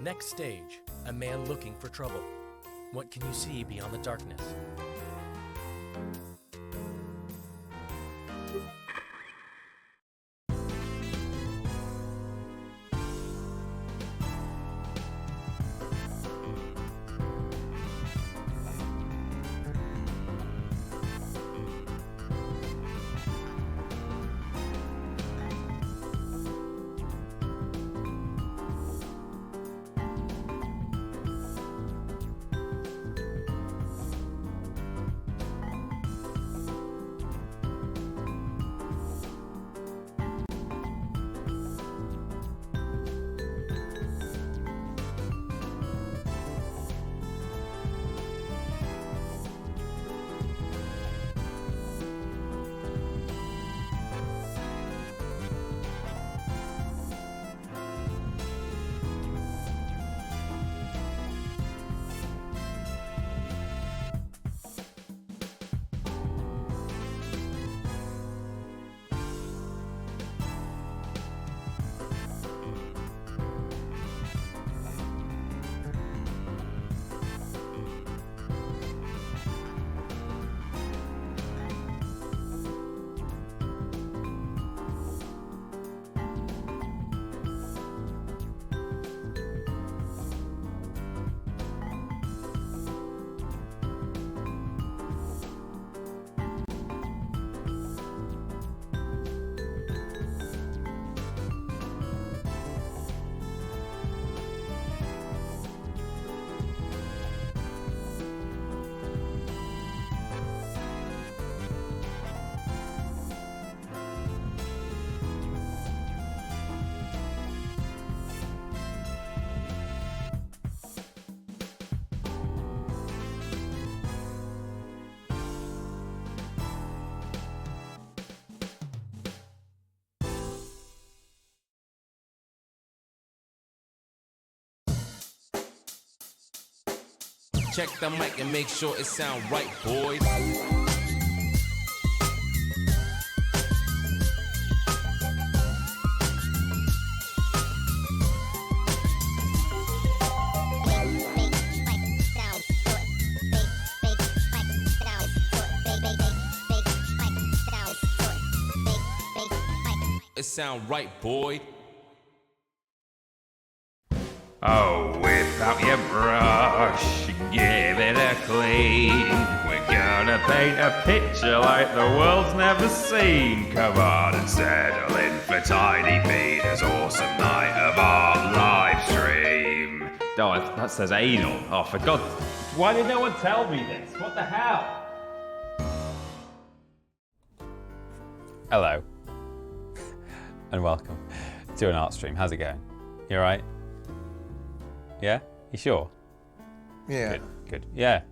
Next stage, a man looking for trouble. What can you see beyond the darkness? Check the mic and make sure it sound right, boys. It sound right, boy. Oh, whip out your brush, give it a clean. We're gonna paint a picture like the world's never seen. Come on and settle in for Tiny Peter's awesome night of art live stream. Oh, that says anal. Oh, for God. Why did no one tell me this? What the hell? Hello. And welcome to an art stream. How's it going? You alright? Yeah? You sure? Yeah. Good. Yeah.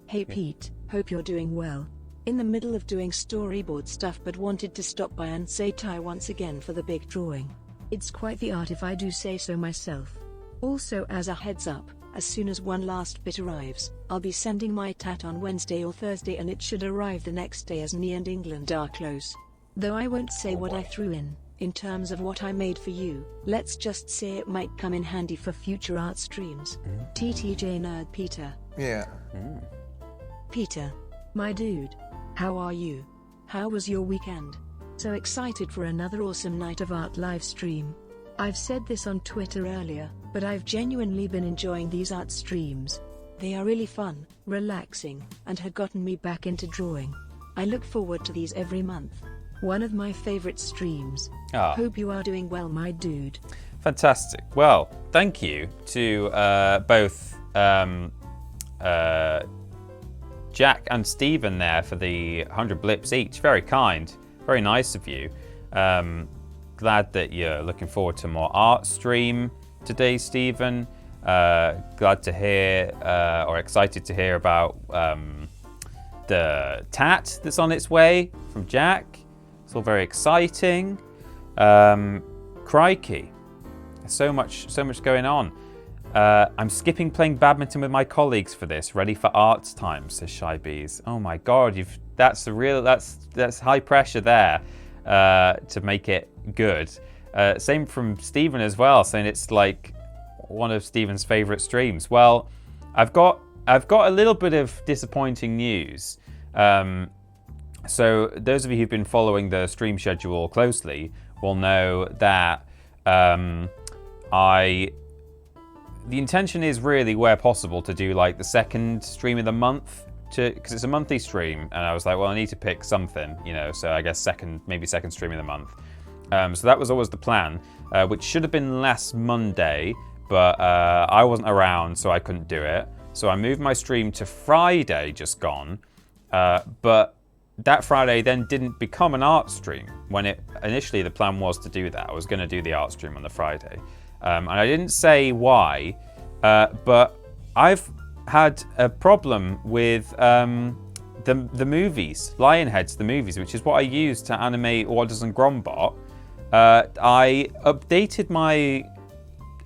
Hey Pete, hope you're doing well. In the middle of doing storyboard stuff but wanted to stop by and say hi once again for the big drawing. It's quite the art if I do say so myself. Also, as a heads up, as soon as one last bit arrives, I'll be sending my tat on Wednesday or Thursday and it should arrive the next day as me and England are close. Though I won't say what I threw in terms of what I made for you, let's just say it might come in handy for future art streams. TTJ Nerd Peter. Yeah. Peter, my dude, how are you? How was your weekend? So excited for another awesome night of art live stream. I've said this on Twitter earlier, but I've genuinely been enjoying these art streams. They are really fun, relaxing, and have gotten me back into drawing. I look forward to these every month. One of my favorite streams. Hope you are doing well, my dude. Fantastic. Well, thank you to both Jack and Stephen there for the 100 blips each. Very kind. Very nice of you. Glad that you're looking forward to more art stream today, Stephen. Glad to hear, or excited to hear about the tat that's on its way from Jack. It's all very exciting. Crikey. There's so much going on. I'm skipping playing badminton with my colleagues for this, ready for arts time, says Shy Bees. Oh my God, that's high pressure there to make it good. Same from Stephen as well, saying it's like one of Stephen's favourite streams. Well, I've got a little bit of disappointing news. So those of you who've been following the stream schedule closely will know that the intention is really, where possible, to do like the second stream of the month, because it's a monthly stream, and I was like, well, I need to pick something, so I guess second stream of the month. So that was always the plan, which should have been last Monday, but I wasn't around, so I couldn't do it. So I moved my stream to Friday, just gone, but that Friday then didn't become an art stream, when initially the plan was to do that. I was going to do the art stream on the Friday. And I didn't say why, but I've had a problem with the movies, Lionheads, the movies, which is what I use to animate VODs and Grombot. I updated my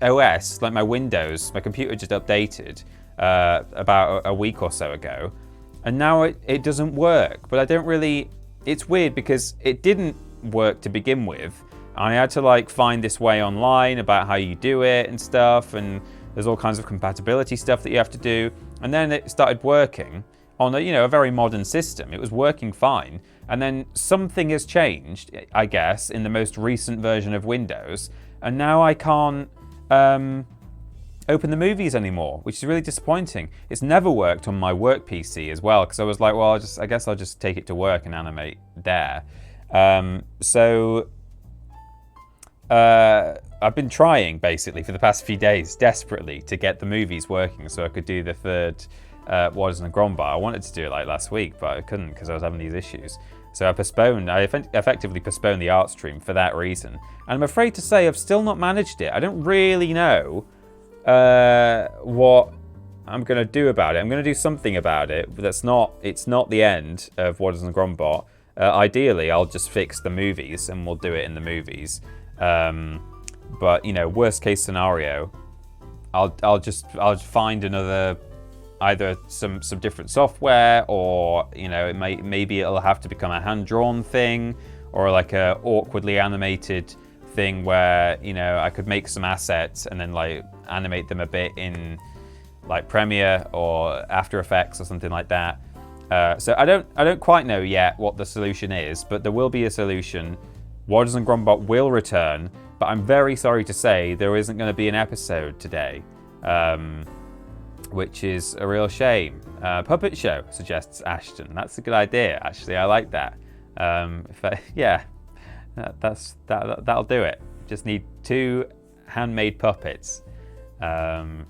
OS, like my Windows, my computer just updated about a week or so ago, and now it doesn't work. But I don't really, it's weird because it didn't work to begin with. I had to find this way online about how you do it and stuff, and there's all kinds of compatibility stuff that you have to do. And then it started working on a very modern system. It was working fine, and then something has changed, I guess, in the most recent version of Windows, and now I can't open the movies anymore, which is really disappointing. It's never worked on my work PC as well, because I was like, well, I guess I'll just take it to work and animate there. I've been trying basically for the past few days desperately to get the movies working so I could do the third VODs and Grombot. I wanted to do it last week, but I couldn't because I was having these issues. So I effectively postponed the art stream for that reason. And I'm afraid to say I've still not managed it. I don't really know what I'm going to do about it. I'm going to do something about it, but it's not the end of VODs and Grombot. Ideally, I'll just fix the movies and we'll do it in the movies. But worst case scenario, I'll find another, either some different software, or maybe it'll have to become a hand-drawn thing, or like a awkwardly animated thing where I could make some assets and then animate them a bit in Premiere or After Effects or something like that. So I don't quite know yet what the solution is, but there will be a solution. VODs and Grombot will return, but I'm very sorry to say there isn't going to be an episode today, which is a real shame. Puppet show, suggests Ashton. That's a good idea, actually. I like that. That'll do it. Just need 2 handmade puppets. Yeah.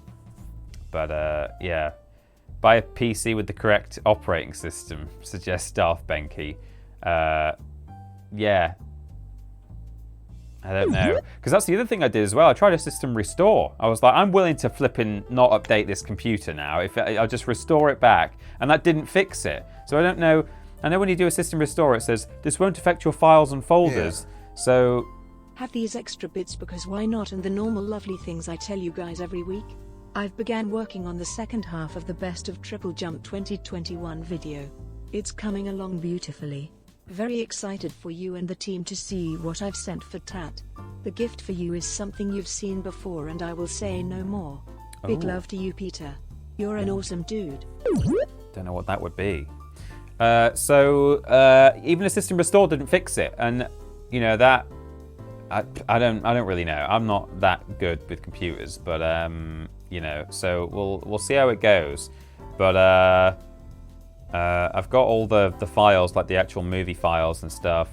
Buy a PC with the correct operating system, suggests Darth Benke. Yeah. I don't know. Because that's the other thing I did as well. I tried a system restore. I was like, I'm willing to flipping not update this computer now. I'll just restore it back. And that didn't fix it. So I don't know. I know when you do a system restore, it says, this won't affect your files and folders. Yeah. So have these extra bits because why not, and the normal lovely things I tell you guys every week. I've began working on the second half of the Best of TripleJump 2021 video. It's coming along beautifully. Very excited for you and the team to see what I've sent for Tat. The gift for you is something you've seen before, and I will say no more. Big love to you, Peter. You're an awesome dude. Don't know what that would be. Even a system restore didn't fix it, and that I don't really know. I'm not that good with computers, but so we'll see how it goes. But I've got all the files, like the actual movie files and stuff.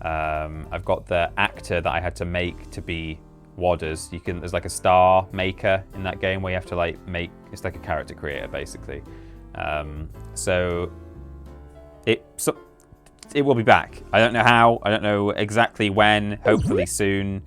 I've got the actor that I had to make to be VODs. There's like a star maker in that game where you have to make, it's like a character creator basically. So it will be back. I don't know how. I don't know exactly when. Hopefully soon.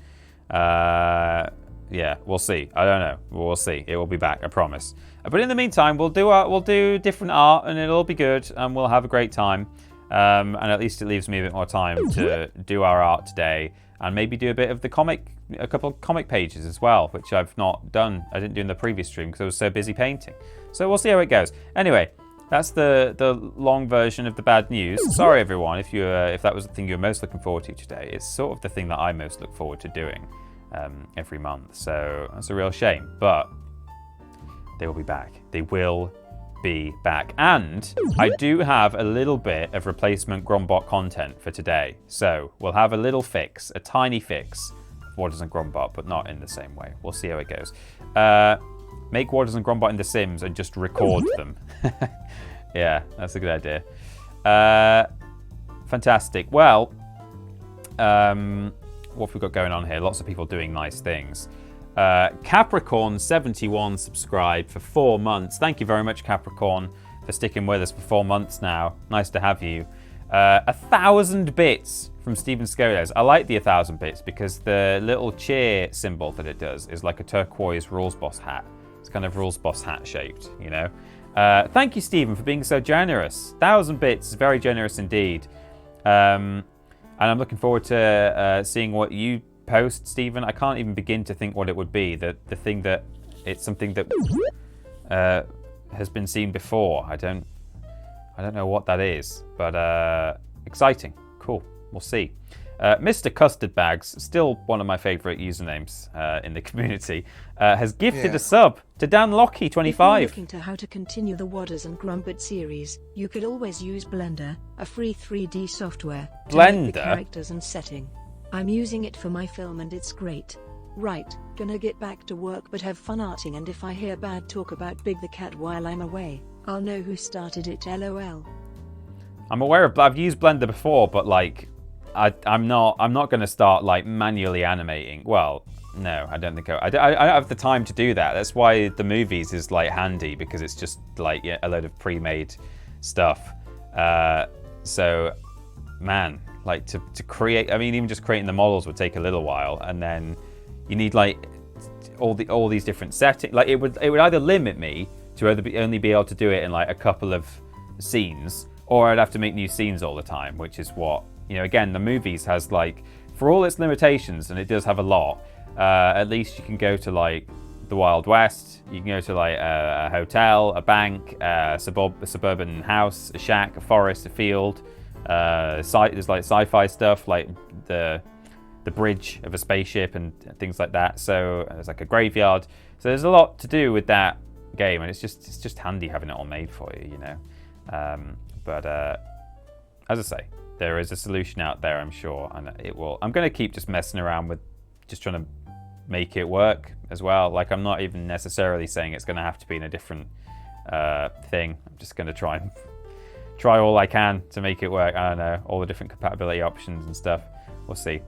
Yeah, we'll see. I don't know. We'll see. It will be back. I promise. But in the meantime, we'll do different art, and it'll be good, and we'll have a great time. And at least it leaves me a bit more time to do our art today, and maybe do a couple of comic pages as well, which I've not done. I didn't do in the previous stream because I was so busy painting. So we'll see how it goes. Anyway, that's the long version of the bad news. Sorry everyone if that was the thing you were most looking forward to today. It's sort of the thing that I most look forward to doing. every month. So that's a real shame. But they will be back. They will be back. And I do have a little bit of replacement Grombot content for today. So we'll have a little fix, a tiny fix of Waters and Grombot, but not in the same way. We'll see how it goes. Make Waters and Grombot in The Sims and just record them. Yeah, that's a good idea. Fantastic. Well, what have we got going on here? Lots of people doing nice things. Capricorn71 subscribed for 4 months. Thank you very much, Capricorn, for sticking with us for 4 months now. Nice to have you. 1,000 bits from Steven Skodes. I like the 1,000 bits because the little cheer symbol that it does is like a turquoise Rules Boss hat. It's kind of Rules Boss hat shaped, you know. Thank you, Stephen, for being so generous. 1,000 bits is very generous indeed. And I'm looking forward to seeing what you post, Stephen. I can't even begin to think what it would be. The thing that it's something that has been seen before. I don't know what that is, but exciting, cool. We'll see. Mr. Custard Bags, still one of my favourite usernames in the community, has gifted a sub to Dan Lockie 25. If you're looking to how to continue the Waters and Grombot series, you could always use Blender, a free 3D software, to make the characters and setting. I'm using it for my film and it's great. Right, gonna get back to work but have fun arting, and if I hear bad talk about Big the Cat while I'm away, I'll know who started it, lol. I'm aware of, I've used Blender before, but like, I'm not going to start like manually animating. Well, no, I don't think I don't have the time to do that. That's why the movies is like handy, because it's just like a load of pre-made stuff. So, man, like to create. I mean, even just creating the models would take a little while, and then you need like all these different settings. Like it would either limit me to only be able to do it in like a couple of scenes, or I'd have to make new scenes all the time, which is what. You know, again, the movies has like, for all its limitations, and it does have a lot, at least you can go to like the Wild West, you can go to like a hotel, a bank, a suburban house, a shack, a forest, a field. There's like sci-fi stuff like the bridge of a spaceship and things like that. So there's like a graveyard. So there's a lot to do with that game, and it's just handy having it all made for you, you know. But as I say, there is a solution out there, I'm sure, and it will. I'm going to keep just messing around with just trying to make it work as well. Like, I'm not even necessarily saying it's going to have to be in a different thing. I'm just going to try all I can to make it work. I don't know, all the different compatibility options and stuff. We'll see.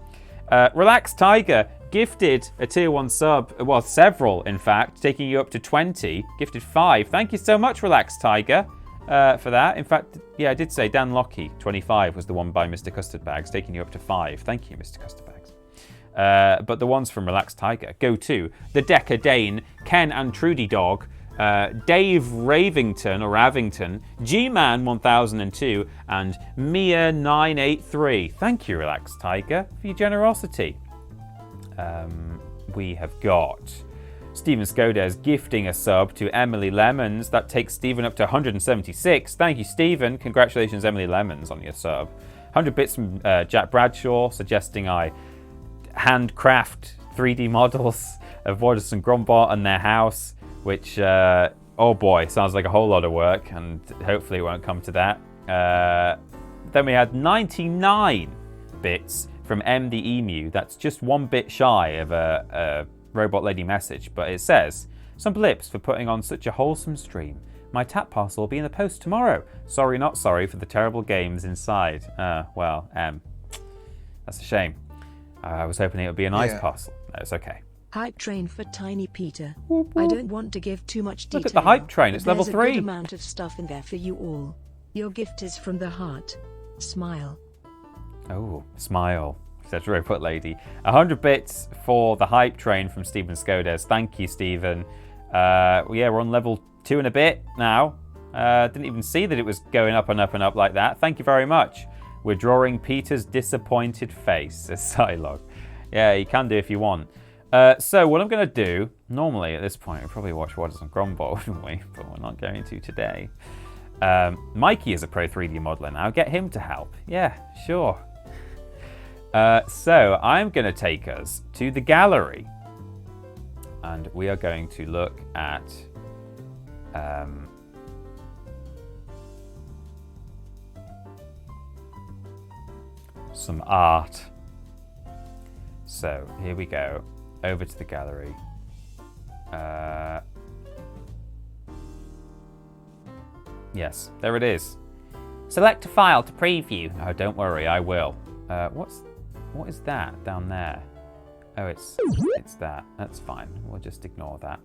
Relax Tiger gifted a tier 1 sub, well, several in fact, taking you up to 20. Gifted 5. Thank you so much, Relax Tiger. For that. In fact, yeah, I did say Dan Lockie 25 was the one by Mr. Custard Bags, taking you up to 5. Thank you, Mr. Custard Bags. But the ones from Relaxed Tiger go to the Decker Dane, Ken and Trudy Dog, Dave Ravington, G-Man 1002, and Mia 983. Thank you, Relaxed Tiger, for your generosity. We have got Stephen Skodes gifting a sub to Emily Lemons. That takes Stephen up to 176. Thank you, Stephen. Congratulations, Emily Lemons, on your sub. 100 bits from Jack Bradshaw, suggesting I handcraft 3D models of Waters and Grombot and their house, which, oh boy, sounds like a whole lot of work, and hopefully it won't come to that. Then we had 99 bits from M the Emu. That's just 1 bit shy of a Robot Lady message, but it says, some blips for putting on such a wholesome stream. My tap parcel will be in the post tomorrow. Sorry not sorry for the terrible games inside. Well, that's a shame. I was hoping it would be a nice parcel. No, it's okay. Hype train for Tiny Peter. Whoop, whoop. I don't want to give too much detail. Look at the hype train, it's level 3. There's a good amount of stuff in there for you all. Your gift is from the heart. Smile. Oh, smile. Says Robot Lady. 100 bits for the hype train from Stephen Skodes. Thank you, Stephen. Yeah, we're on level 2 and a bit now. Didn't even see that it was going up and up and up like that. Thank you very much. We're drawing Peter's disappointed face, says Psylog. Yeah, you can do if you want. So what I'm going to do, normally at this point, we'd probably watch Waters and Grombot, wouldn't we? But we're not going to today. Mikey is a pro 3D modeler now. Get him to help. Yeah, sure. So I'm going to take us to the gallery. And we are going to look at some art. So here we go, over to the gallery. Yes, there it is. Select a file to preview. Oh, don't worry, I will. What is that down there? Oh, it's that. That's fine. We'll just ignore that.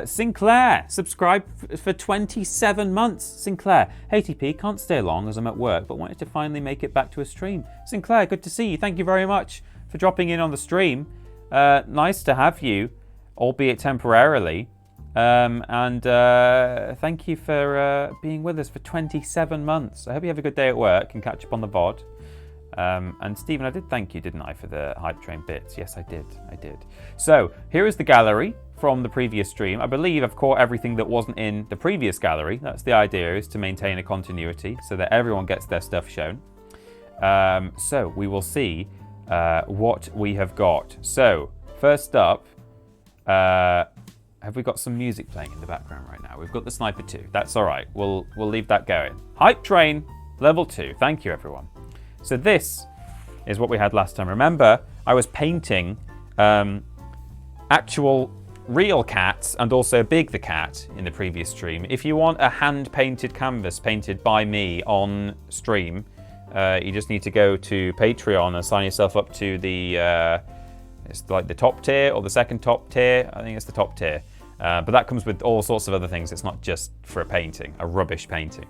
Sinclair, subscribe for 27 months. Sinclair, hey TP, can't stay long as I'm at work, but wanted to finally make it back to a stream. Sinclair, good to see you. Thank you very much for dropping in on the stream. Nice to have you, albeit temporarily. And thank you for being with us for 27 months. I hope you have a good day at work and catch up on the VOD. And Stephen, I did thank you, didn't I, for the Hype Train bits? Yes, I did. So here is the gallery from the previous stream. I believe I've caught everything that wasn't in the previous gallery. That's the idea, is to maintain a continuity so that everyone gets their stuff shown. So we will see what we have got. So first up, have we got some music playing in the background right now? We've got the Sniper 2. That's all right. We'll leave that going. Hype Train level 2. Thank you, everyone. So this is what we had last time. Remember, I was painting actual real cats and also Big the Cat in the previous stream. If you want a hand-painted canvas painted by me on stream, you just need to go to Patreon and sign yourself up to the, it's like the top tier or the second top tier. I think it's the top tier. But that comes with all sorts of other things. It's not just for a painting, a rubbish painting.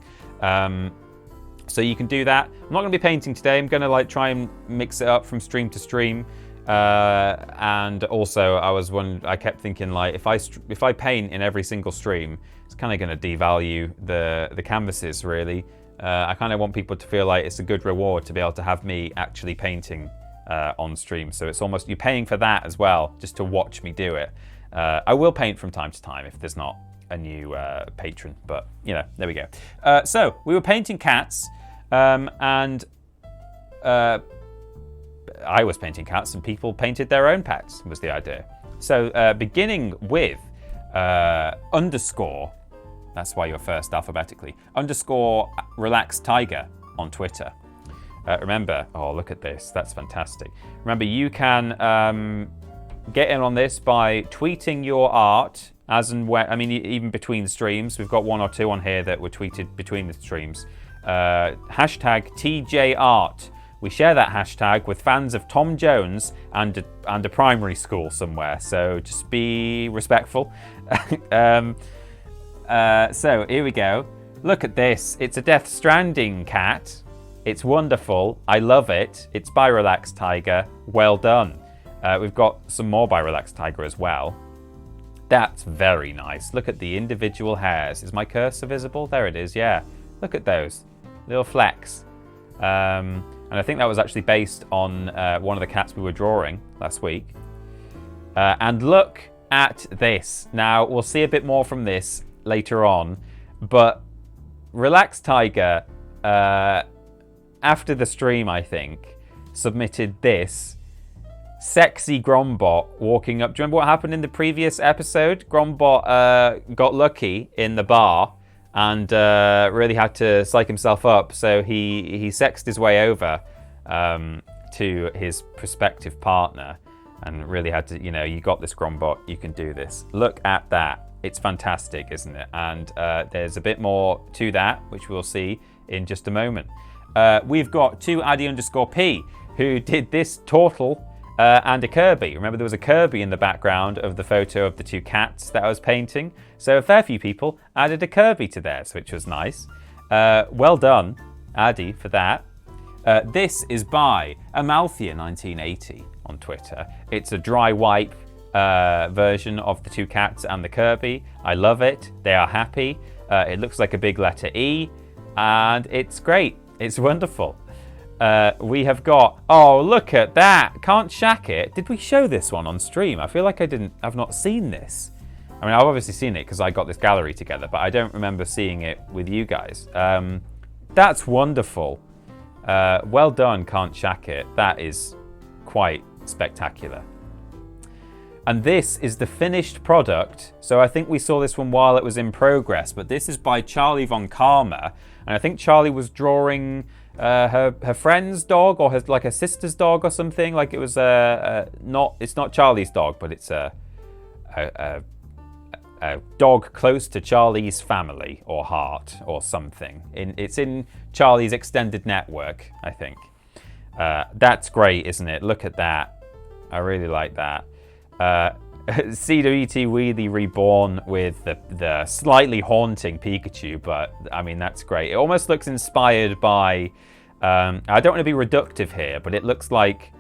So you can do that. I'm not going to be painting today. I'm going to try and mix it up from stream to stream. And also, I kept thinking if I paint in every single stream, it's kind of going to devalue the canvases. Really, I kind of want people to feel like it's a good reward to be able to have me actually painting on stream. So it's almost you're paying for that as well, just to watch me do it. I will paint from time to time if there's not a new patron, but there we go. So we were painting cats, and I was painting cats, and people painted their own pets. Was the idea. So beginning with underscore. That's why you're first alphabetically. Underscore Relax Tiger on Twitter. Remember, oh look at this, that's fantastic. Remember, you can get in on this by tweeting your art as and when. I mean, even between streams, we've got one or two on here that were tweeted between the streams. Hashtag TJArt. We share that hashtag with fans of Tom Jones and a primary school somewhere. So just be respectful. So here we go. Look at this. It's a Death Stranding cat. It's wonderful. I love it. It's by Relax Tiger. Well done. We've got some more by Relax Tiger as well. That's very nice. Look at the individual hairs. Is my cursor visible? There it is, yeah. Look at those little flecks. And I think that was actually based on one of the cats we were drawing last week. And look at this. Now, we'll see a bit more from this later on. But Relax Tiger, after the stream, I think, submitted this. Sexy Grombot walking up. Do you remember what happened in the previous episode? Grombot got lucky in the bar and really had to psych himself up. So he sexed his way over to his prospective partner and really had to, you got this, Grombot, you can do this. Look at that. It's fantastic, isn't it? And there's a bit more to that, which we'll see in just a moment. We've got 2Addy_P, who did this turtle and a Kirby. Remember, there was a Kirby in the background of the photo of the two cats that I was painting. So a fair few people added a Kirby to theirs, which was nice. Well done, Addy, for that. This is by Amalthea1980 on Twitter. It's a dry wipe version of the two cats and the Kirby. I love it. They are happy. It looks like a big letter E, and it's great. It's wonderful. We have got, oh, look at that. Can't shack it. Did we show this one on stream? I feel like I've not seen this. I mean, I've obviously seen it because I got this gallery together, but I don't remember seeing it with you guys. That's wonderful. Well done, Can't Shack It. That is quite spectacular. And this is the finished product. So I think we saw this one while it was in progress, but this is by Charlie von Karma. And I think Charlie was drawing her friend's dog or her sister's dog or something. Like it was it's not Charlie's dog, but it's a dog close to Charlie's family or heart or something. It's in Charlie's extended network, I think. That's great, isn't it? Look at that. I really like that. CWT Wheelie Reborn with the slightly haunting Pikachu, but I mean, that's great. It almost looks inspired by, I don't want to be reductive here, but it looks like,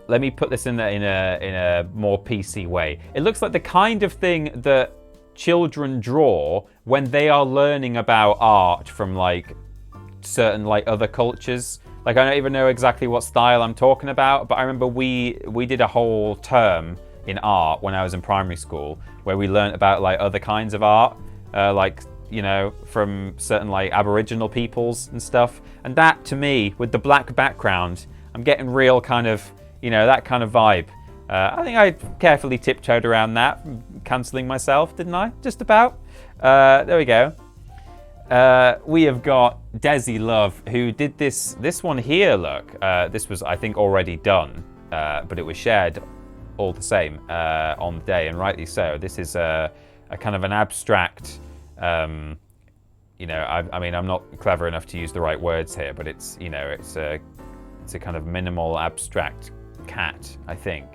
let me put this in a more PC way. It looks like the kind of thing that children draw when they are learning about art from like certain like other cultures. Like, I don't even know exactly what style I'm talking about, but I remember we did a whole term in art when I was in primary school where we learnt about like other kinds of art, like, you know, from certain like Aboriginal peoples and stuff. And that, to me, with the black background, I'm getting real kind of, you know, that kind of vibe. I think I carefully tiptoed around that, cancelling myself, didn't I? Just about. There we go. We have got Desi Love, who did this one here, look. This was, I think, already done, but it was shared all the same on the day, and rightly so. This is a kind of an abstract, you know, I mean, I'm not clever enough to use the right words here, but it's, you know, it's a kind of minimal abstract cat, I think.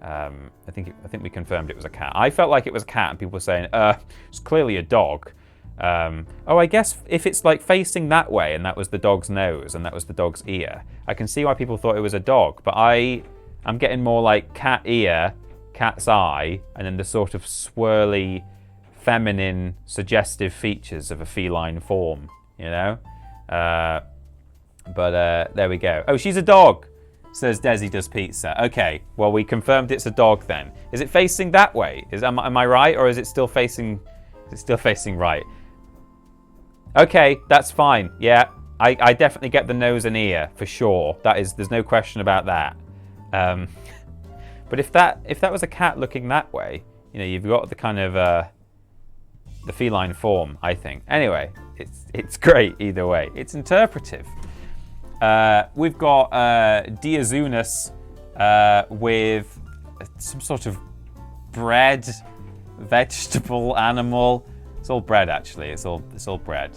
I think we confirmed it was a cat. I felt like it was a cat, and people were saying, it's clearly a dog. Oh, I guess if it's like facing that way and that was the dog's nose and that was the dog's ear, I can see why people thought it was a dog, but I'm getting more like cat ear, cat's eye, and then the sort of swirly, feminine, suggestive features of a feline form, you know? But there we go. Oh, she's a dog, says Desi Does Pizza. Okay, well, we confirmed it's a dog then. Is it facing that way? Am I right, or is it still facing right? Okay, that's fine. Yeah, I definitely get the nose and ear for sure. There's no question about that. But if that was a cat looking that way, you know, you've got the kind of the feline form, I think. Anyway, it's great either way. It's interpretive. We've got Diazunus with some sort of bread, vegetable, animal. It's all bread, actually. It's all bread.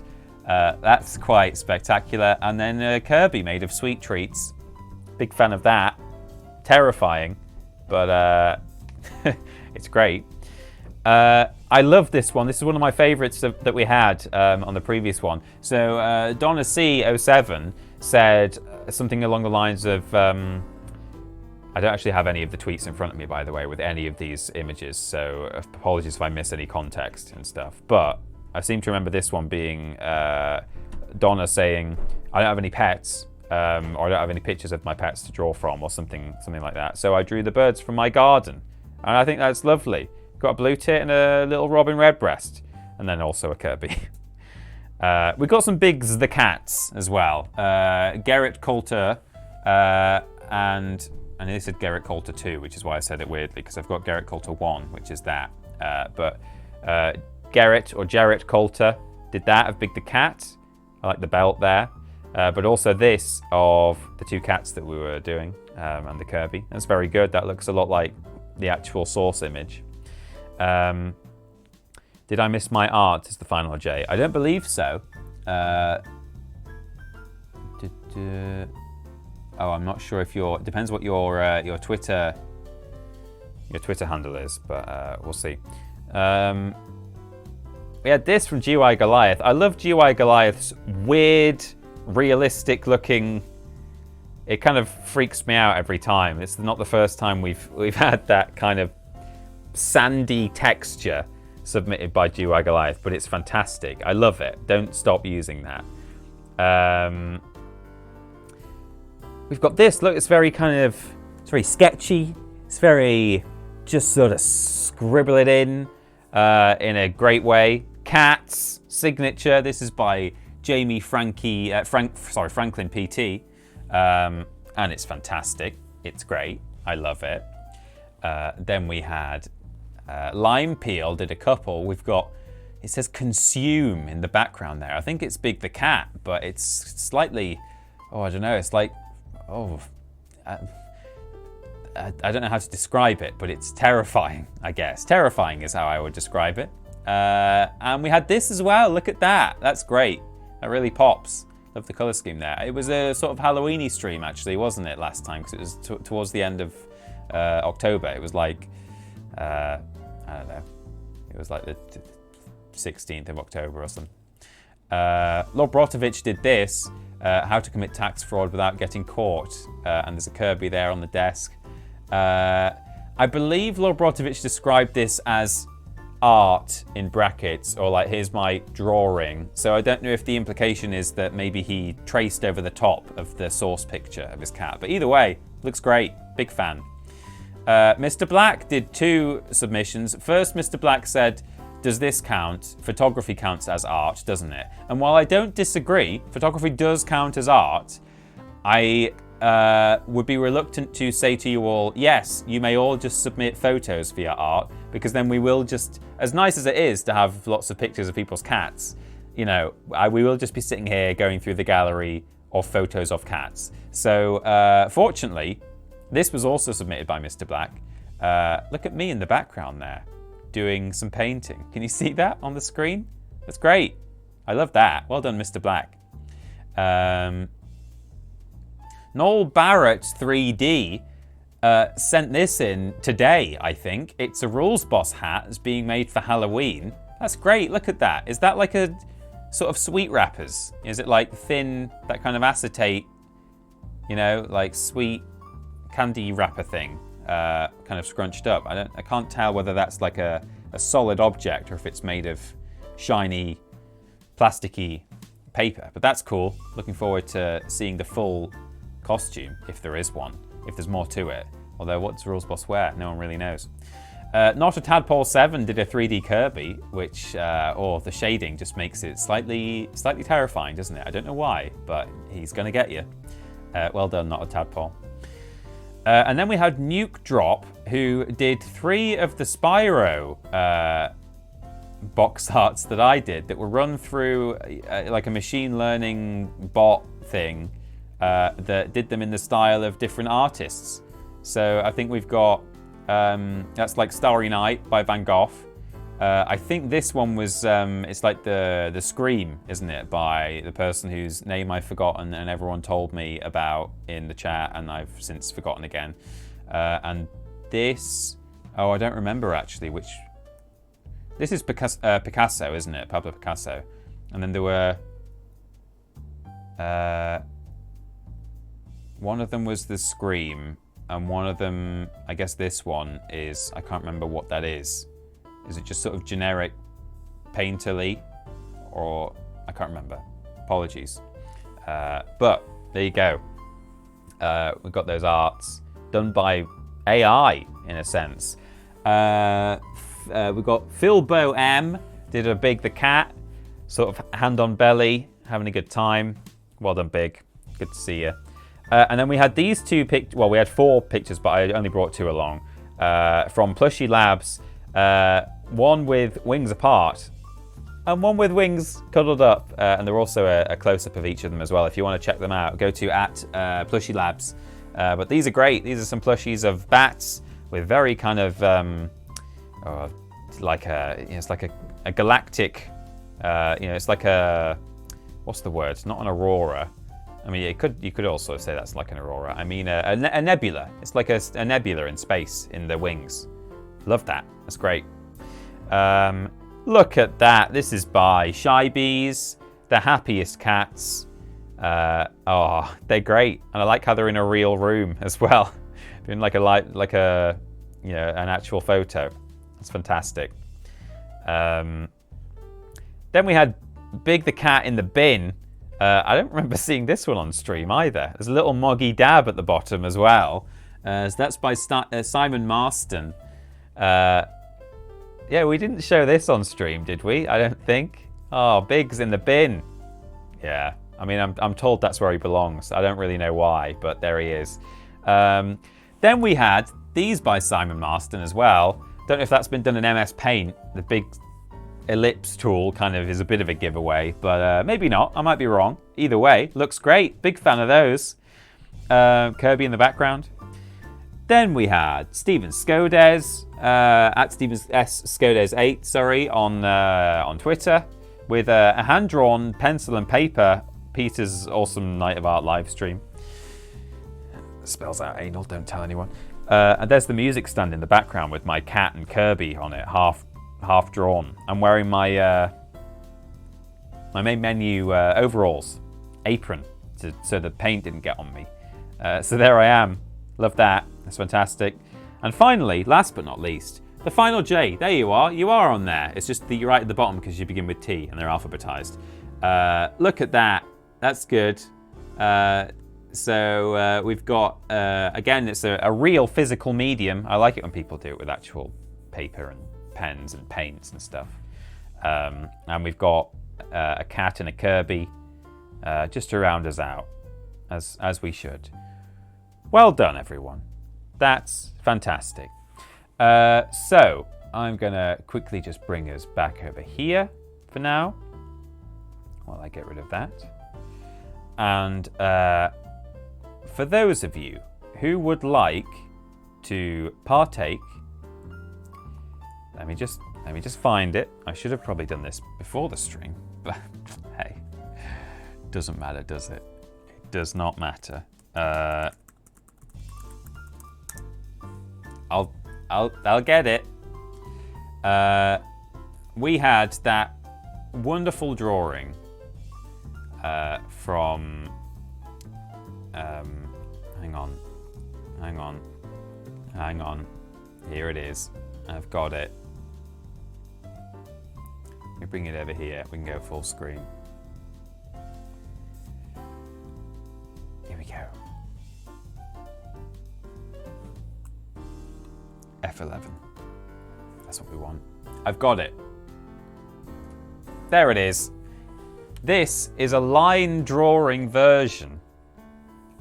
That's quite spectacular. And then Kirby made of sweet treats. Big fan of that. Terrifying, but it's great. I love this one. This is one of my favorites that we had on the previous one. So Donna C07 said something along the lines of, I don't actually have any of the tweets in front of me, by the way, with any of these images, so apologies if I miss any context and stuff. But I seem to remember this one being Donna saying, I don't have any pets, or I don't have any pictures of my pets to draw from, or something like that. So I drew the birds from my garden. And I think that's lovely. Got a blue tit and a little Robin Redbreast, and then also a Kirby. We got some Biggs the Cats as well. Gerrit Coulter, and they said Gerrit Coulter 2, which is why I said it weirdly, because I've got Gerrit Coulter 1, which is that. But Gerrit or Jarrett Coulter did that of Big the Cat. I like the belt there. But also this of the two cats that we were doing, and the Kirby. That's very good. That looks a lot like the actual source image. Did I miss my art, is the final J. I don't believe so. Oh, I'm not sure if it depends what your Twitter handle is, but we'll see. We had this from GUI Goliath. I love GUI Goliath's weird, realistic looking. It kind of freaks me out every time. It's not the first time we've had that kind of sandy texture submitted by GUI Goliath, but it's fantastic. I love it. Don't stop using that. We've got this. Look, it's very sketchy. It's very just sort of scribble it in a great way. Cats signature. This is by Jamie Franklin PT, and it's fantastic. It's great. I love it. Then we had Lime Peel did a couple. We've got, it says Consume in the background there. I think it's Big the Cat, but it's slightly, I don't know. It's like, I don't know how to describe it, but it's terrifying, I guess. Terrifying is how I would describe it. And we had this as well. Look at that. That's great. That really pops. Love the colour scheme there. It was a sort of Halloween-y stream, actually, wasn't it, last time? Because it was towards the end of October. It was like, I don't know. It was like the 16th of October or something. Lord Brotovich did this. How to commit tax fraud without getting caught. And there's a Kirby there on the desk. I believe Lord Brotovich described this as art in brackets, or like, here's my drawing. So I don't know if the implication is that maybe he traced over the top of the source picture of his cat. But either way, looks great. Big fan. Mr. Black did 2 submissions. First, Mr. Black said, does this count? Photography counts as art, doesn't it? And while I don't disagree, photography does count as art, I would be reluctant to say to you all, yes, you may all just submit photos via art, because then we will just, as nice as it is to have lots of pictures of people's cats, you know, we will just be sitting here going through the gallery of photos of cats. So fortunately, this was also submitted by Mr. Black. Look at me in the background there, doing some painting. Can you see that on the screen? That's great. I love that. Well done, Mr. Black. Noel Barrett 3D sent this in today, I think. It's a Rules Boss hat. It's being made for Halloween. That's great. Look at that. Is that like a sort of sweet wrappers? Is it like thin, that kind of acetate, you know, like sweet candy wrapper thing, kind of scrunched up? I can't tell whether that's like a solid object or if it's made of shiny, plasticky paper. But that's cool. Looking forward to seeing the full costume, if there is one, if there's more to it. Although, what's Rules Boss wear? No one really knows. Not a Tadpole 7 did a 3D Kirby, which, the shading just makes it slightly terrifying, doesn't it? I don't know why, but he's going to get you. Well done, Not a Tadpole. And then we had Nuke Drop, who did 3 of the Spyro box arts that I did that were run through like a machine learning bot thing that did them in the style of different artists. So I think we've got, that's like Starry Night by Van Gogh. I think this one was, it's like the Scream, isn't it? By the person whose name I've forgotten and everyone told me about in the chat and I've since forgotten again. And this, I don't remember actually which, this is Picasso, isn't it? Pablo Picasso. And then there were, one of them was the Scream, and one of them, I guess this one is, I can't remember what that is. Is it just sort of generic painterly? Or, I can't remember. Apologies. But, there you go. We've got those arts done by AI, in a sense. We've got Philbo M, did a Big the Cat, sort of hand on belly, having a good time. Well done, Big. Good to see you. And then we had these 2 pictures, well, we had 4 pictures, but I only brought 2 along, from Plushy Labs, one with wings apart, and one with wings cuddled up, and there are also a close-up of each of them as well. If you want to check them out, go to @Plushy Labs. But these are great. These are some plushies of bats with very kind of, like it's like a galactic, it's like a, what's the word? It's not an aurora. I mean, you could also say that's like an aurora. I mean, a nebula. It's like a nebula in space in the wings. Love that. That's great. Look at that. This is by Shy Bees, the happiest cats. They're great, and I like how they're in a real room as well, doing like a an actual photo. It's fantastic. Then we had Big the Cat in the Bin. I don't remember seeing this one on stream either. There's a little Moggy Dab at the bottom as well. So that's by Simon Marston. Yeah, we didn't show this on stream, did we? I don't think. Oh, Big's in the bin. Yeah. I mean, I'm told that's where he belongs. I don't really know why, but there he is. Then we had these by Simon Marston as well. Don't know if that's been done in MS Paint. The big ellipse tool kind of is a bit of a giveaway, but maybe not. I might be wrong. Either way, looks great. Big fan of those. Kirby in the background. Then we had Steven Skodes, at Steven S. Skodes 8, sorry, on Twitter, with a hand-drawn pencil and paper Peter's awesome Night of Art live stream. Spells out anal, don't tell anyone. And there's the music stand in the background with my cat and Kirby on it, half drawn. I'm wearing my main menu overalls, apron, so the paint didn't get on me. So there I am. Love that. That's fantastic. And finally, last but not least, the final J. There you are. You are on there. It's just you're right at the bottom because you begin with T and they're alphabetized. Look at that. That's good. So we've got, again, it's a real physical medium. I like it when people do it with actual paper and pens and paints and stuff. And we've got a cat and a Kirby just to round us out, as we should. Well done, everyone. That's fantastic. So I'm going to quickly just bring us back over here for now while I get rid of that. And for those of you who would like to partake, let me just find it. I should have probably done this before the stream, but hey, doesn't matter, does it? It does not matter. I'll get it. We had that wonderful drawing from. Hang on. Here it is. I've got it. Let me bring it over here. We can go full screen. Here we go. F11. That's what we want. I've got it. There it is. This is a line drawing version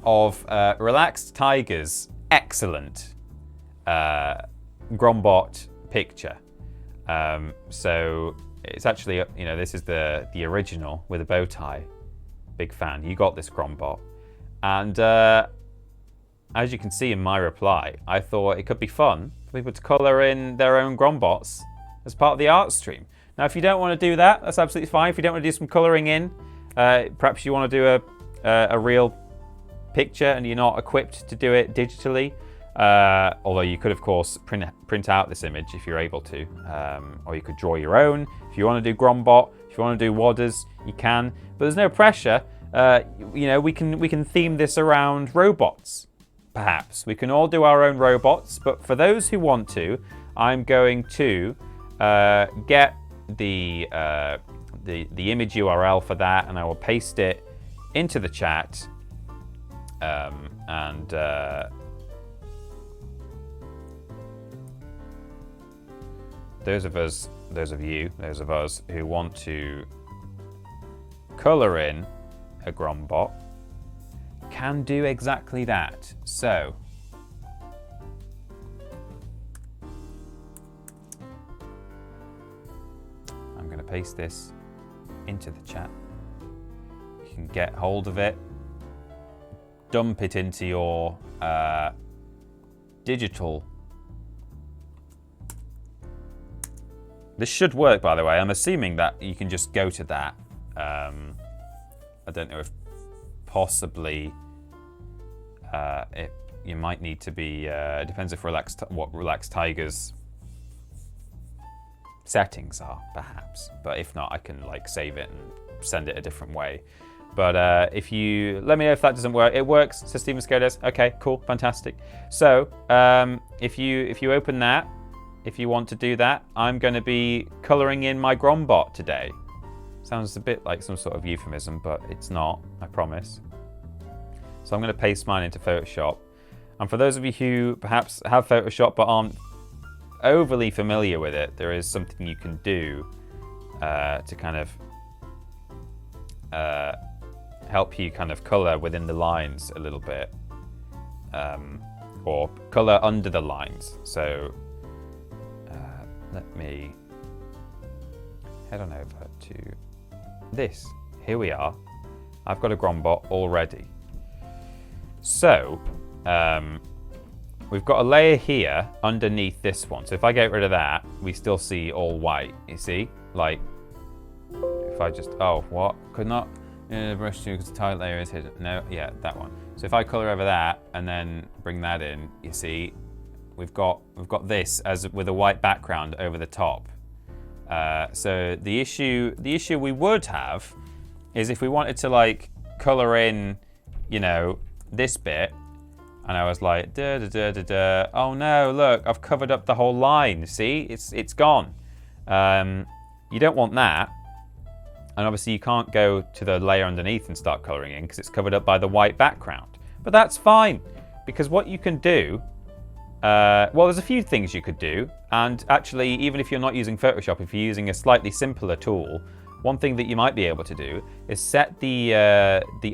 of Relaxed Tiger's excellent Grombot picture. So it's actually, this is the original with a bow tie. Big fan. You got this, Grombot. And as you can see in my reply, I thought it could be fun for people to colour in their own Grombots as part of the art stream. Now, if you don't want to do that, that's absolutely fine. If you don't want to do some colouring in, perhaps you want to do a real picture and you're not equipped to do it digitally. Although you could, of course, print out this image if you're able to. Or you could draw your own. If you want to do Grombot, if you want to do WODs, you can. But there's no pressure. We can theme this around robots. Perhaps we can all do our own robots, but for those who want to, I'm going to get the image URL for that, and I will paste it into the chat. Those of us who want to color in a Grombot can do exactly that. So I'm going to paste this into the chat. You can get hold of it, dump it into your digital. This should work, by the way. I'm assuming that you can just go to that. I don't know if possibly you might need to be. It depends if what Relaxed Tiger's settings are, perhaps. But if not, I can save it and send it a different way. But if you let me know if that doesn't work. It works. So Steven Skodes. Okay, cool, fantastic. So if you open that, if you want to do that, I'm going to be colouring in my Grombot today. Sounds a bit like some sort of euphemism, but it's not, I promise. So I'm going to paste mine into Photoshop. And for those of you who perhaps have Photoshop but aren't overly familiar with it, there is something you can do to kind of help you kind of colour within the lines a little bit, or colour under the lines. So let me head on over to this. Here we are. I've got a Grombot already. So we've got a layer here underneath this one. So if I get rid of that, we still see all white. You see, like if I just what could not brush through because the tight layer is hidden. No, yeah, that one. So if I colour over that and then bring that in, you see, we've got this as with a white background over the top. So the issue we would have is if we wanted to like colour in, you know, this bit, and I was like, oh no, look, I've covered up the whole line. See, it's gone. You don't want that, and obviously you can't go to the layer underneath and start colouring in because it's covered up by the white background. But that's fine, because what you can do, well, there's a few things you could do, and actually, even if you're not using Photoshop, if you're using a slightly simpler tool, one thing that you might be able to do is set the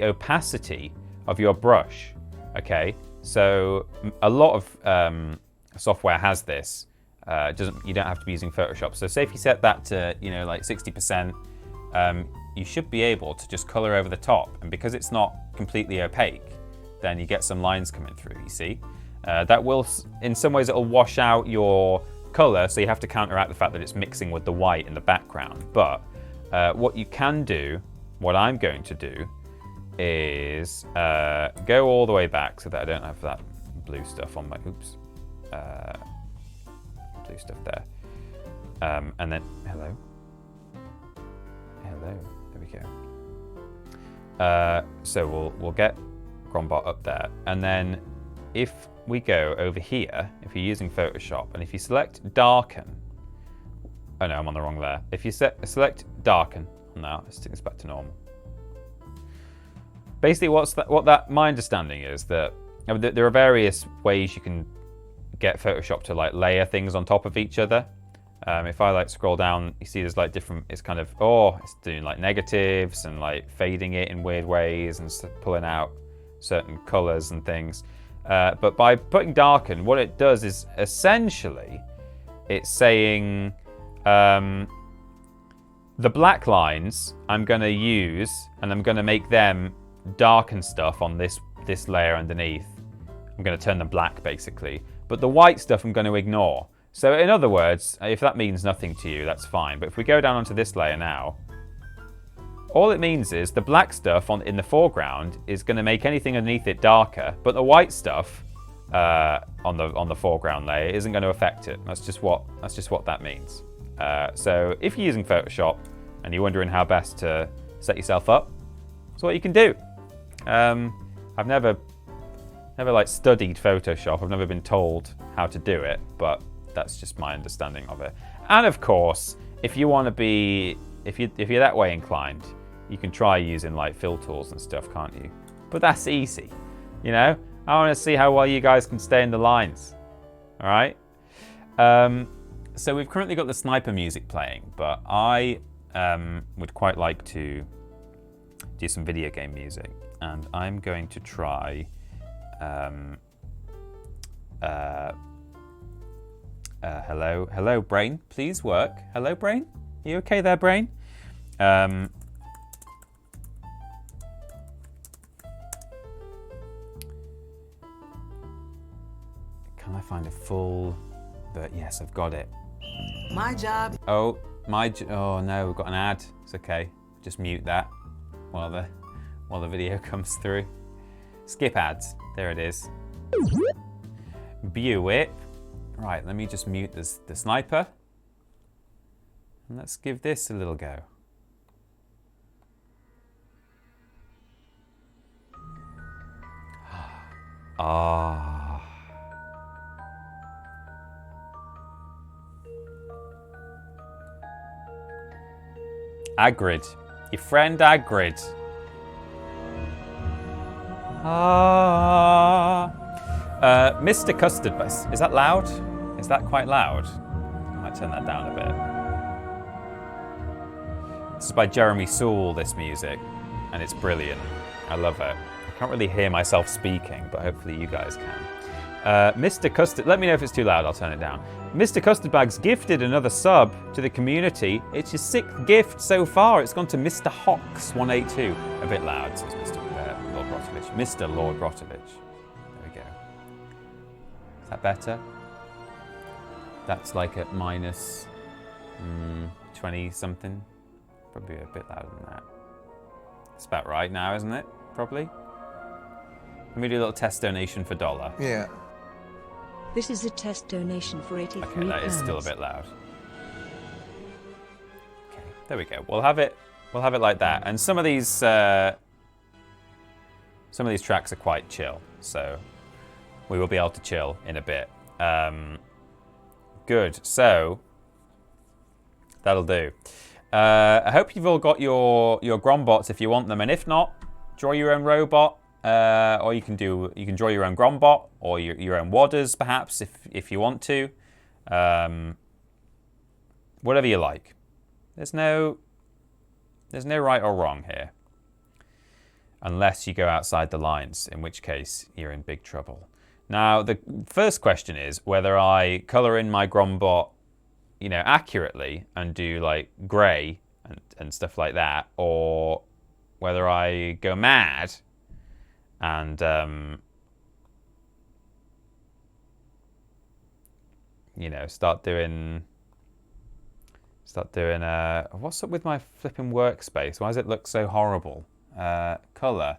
opacity of your brush. Okay, so a lot of software has this. You don't have to be using Photoshop. So say if you set that to, you know, like 60%, you should be able to just color over the top. And because it's not completely opaque, then you get some lines coming through, you see. That will, in some ways, it'll wash out your color, so you have to counteract the fact that it's mixing with the white in the background. But what you can do, what I'm going to do, is go all the way back so that I don't have that blue stuff on my, blue stuff there. And then, hello, there we go. So we'll get Grombot up there, and then if we go over here, if you're using Photoshop, and if you select darken, oh no, I'm on the wrong layer. If you select darken, now let's take this back to normal. Basically, my understanding is that there are various ways you can get Photoshop to like layer things on top of each other. If I like scroll down, you see there's like different, it's kind of, it's doing like negatives and like fading it in weird ways and pulling out certain colors and things. But by putting darken, what it does is essentially it's saying the black lines I'm going to use, and I'm going to make them darken stuff on this layer underneath. I'm going to turn them black basically, but the white stuff I'm going to ignore. So in other words, if that means nothing to you, that's fine. But if we go down onto this layer now, all it means is the black stuff in the foreground is going to make anything underneath it darker, but the white stuff on the foreground layer isn't going to affect it. That's just what that means. So if you're using Photoshop and you're wondering how best to set yourself up, that's what you can do. I've never like studied Photoshop. I've never been told how to do it, but that's just my understanding of it. And of course, if you want to be, if you're that way inclined, you can try using like fill tools and stuff, can't you? But that's easy, you know. I want to see how well you guys can stay in the lines. All right. So we've currently got the sniper music playing, but I would quite like to do some video game music, and I'm going to try. Hello, brain. Please work. Hello, brain. Are you okay there, brain? Can I find a full? But yes, I've got it. My job. Oh no, we've got an ad. It's okay. Just mute that while the video comes through. Skip ads. There it is. Bewit. Right, let me just mute the sniper. And let's give this a little go. Ah. Agrid. Your friend Agrid. Mr. Custard Bus. Is that loud? Is that quite loud? I might turn that down a bit. This is by Jeremy Soule, this music, and it's brilliant. I love it. I can't really hear myself speaking, but hopefully you guys can. Mr. Custard, let me know if it's too loud, I'll turn it down. Mr. Custardbags gifted another sub to the community. It's your 6th gift so far. It's gone to Mr. Hawks182. A bit loud, says Mr. Lord Brotovich. Mr. Lord Brotovich. There we go. Is that better? That's like at minus 20 something. Probably a bit louder than that. It's about right now, isn't it? Probably. Let me do a little test donation for $1. Yeah. This is a test donation for 83 Okay, that is still a bit loud. Okay, there we go. We'll have it like that. And some of these tracks are quite chill, so we will be able to chill in a bit. Good. So that'll do. I hope you've all got your Grombots if you want them, and if not, draw your own robot. Or you can draw your own Grombot or your own WODs perhaps if you want to. Whatever you like. There's no right or wrong here. Unless you go outside the lines, in which case you're in big trouble. Now the first question is whether I colour in my Grombot, accurately and do like grey and stuff like that, or whether I go mad and start doing what's up with my flipping workspace? Why does it look so horrible? Color.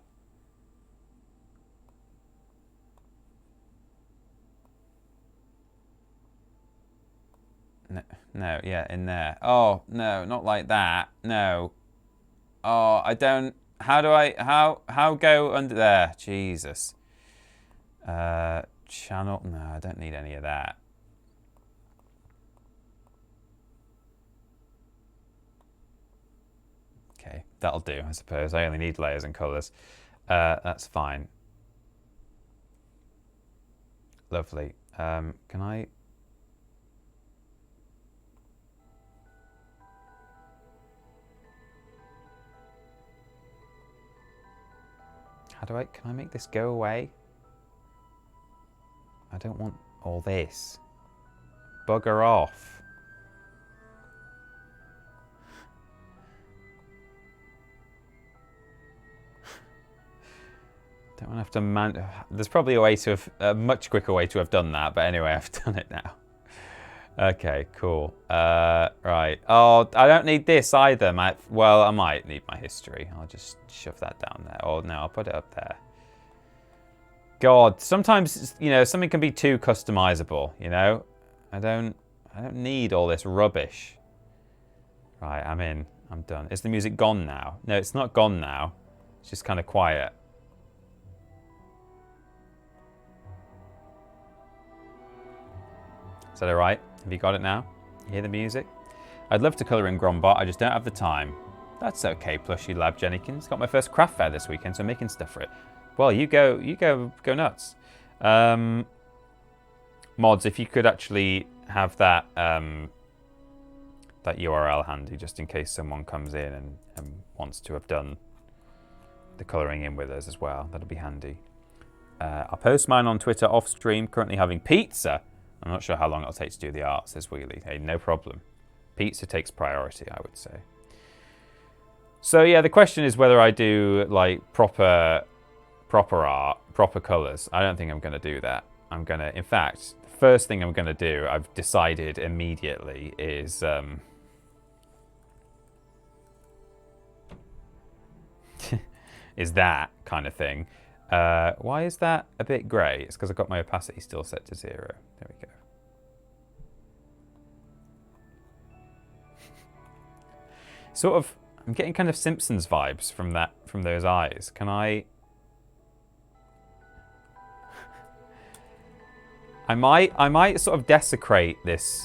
No, yeah, in there. Oh no, not like that. No. Oh, I don't. How do I, how go under there? Jesus. Channel, no, I don't need any of that. Okay, that'll do, I suppose. I only need layers and colours. That's fine. Lovely. Can I... can I make this go away? I don't want all this. Bugger off. Don't want to have to There's probably a much quicker way to have done that, but anyway, I've done it now. Okay, cool. Right. Oh, I don't need this either. Well, I might need my history. I'll just shove that down there. Oh, no, I'll put it up there. God, sometimes, something can be too customizable, I don't need all this rubbish. Right, I'm in. I'm done. Is the music gone now? No, it's not gone now. It's just kind of quiet. Is that all right? Have you got it now? You hear the music? I'd love to colour in Grombot, I just don't have the time. That's okay, Plushy Lab Jennykins. Got my first craft fair this weekend, so I'm making stuff for it. Well, you go nuts. Mods, if you could actually have that that URL handy, just in case someone comes in and wants to have done the colouring in with us as well, that'll be handy. I'll post mine on Twitter off stream. Currently having pizza. I'm not sure how long it'll take to do the art, says Wheelie. Hey, no problem. Pizza takes priority, I would say. So yeah, the question is whether I do like proper art, proper colours. I don't think I'm going to do that. In fact, the first thing I'm going to do, I've decided immediately, is is that kind of thing. Why is that a bit grey? It's because I've got my opacity still set to 0. There we go. Sort of, I'm getting kind of Simpsons vibes from those eyes. Can I? I might sort of desecrate this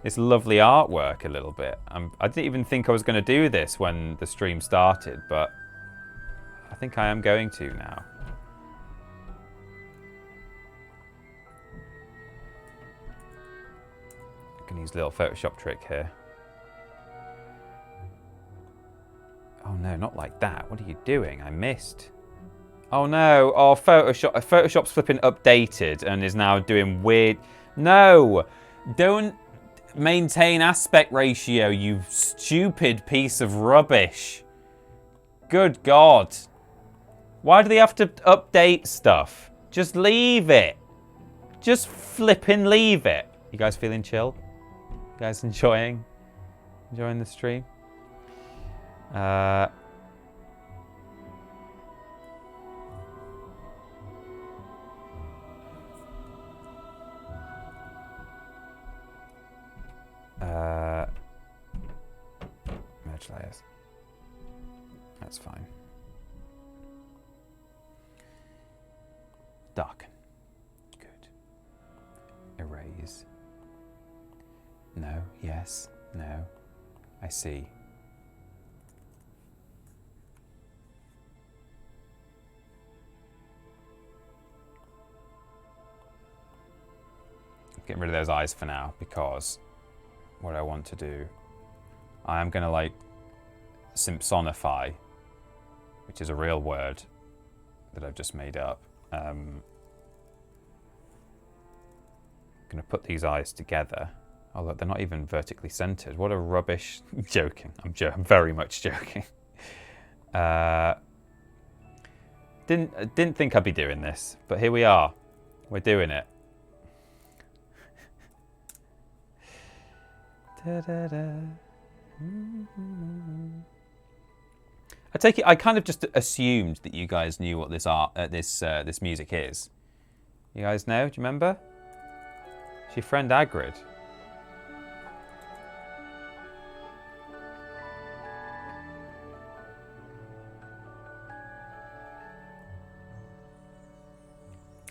this lovely artwork a little bit. I didn't even think I was going to do this when the stream started, but I think I am going to now. I can use a little Photoshop trick here. Oh Oh no, not like that. What are you doing? I missed. Oh no. Oh, Photoshop's flipping updated and is now doing weird. No. Don't maintain aspect ratio, you stupid piece of rubbish. Good God. Why do they have to update stuff? Just leave it. Just flipping leave it. You guys feeling chill? You guys enjoying the stream? Merge layers. That's fine. Darken. Good. Erase. No. Yes. No. I see. Getting rid of those eyes for now, because what I want to do, I am going to like Simpsonify, which is a real word that I've just made up. I'm going to put these eyes together. Oh look, they're not even vertically centered. What a rubbish. Joking. I'm very much joking. Didn't think I'd be doing this, but here we are. We're doing it. I take it. I kind of just assumed that you guys knew what this this music is. You guys know? Do you remember? It's your friend Agrid.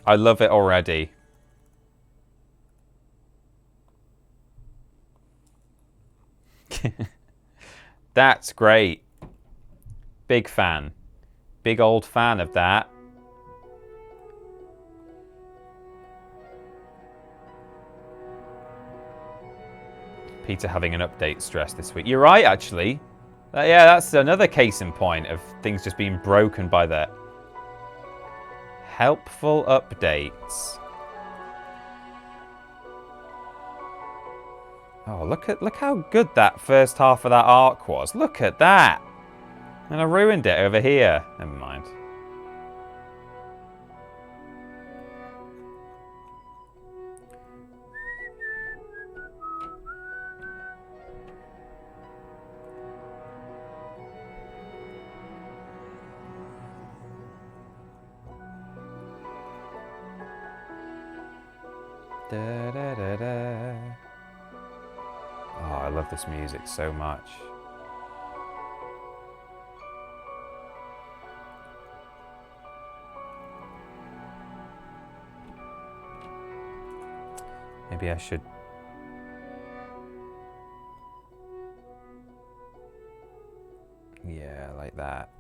I love it already. That's great. Big fan. Big old fan of that. Peter having an update stress this week. You're right, actually. Yeah, that's another case in point of things just being broken by the helpful updates. Oh, look how good that first half of that arc was. Look at that. And I ruined it over here. Never mind. Da, da, da, da. Oh, I love this music so much. Maybe I should... Yeah, like that.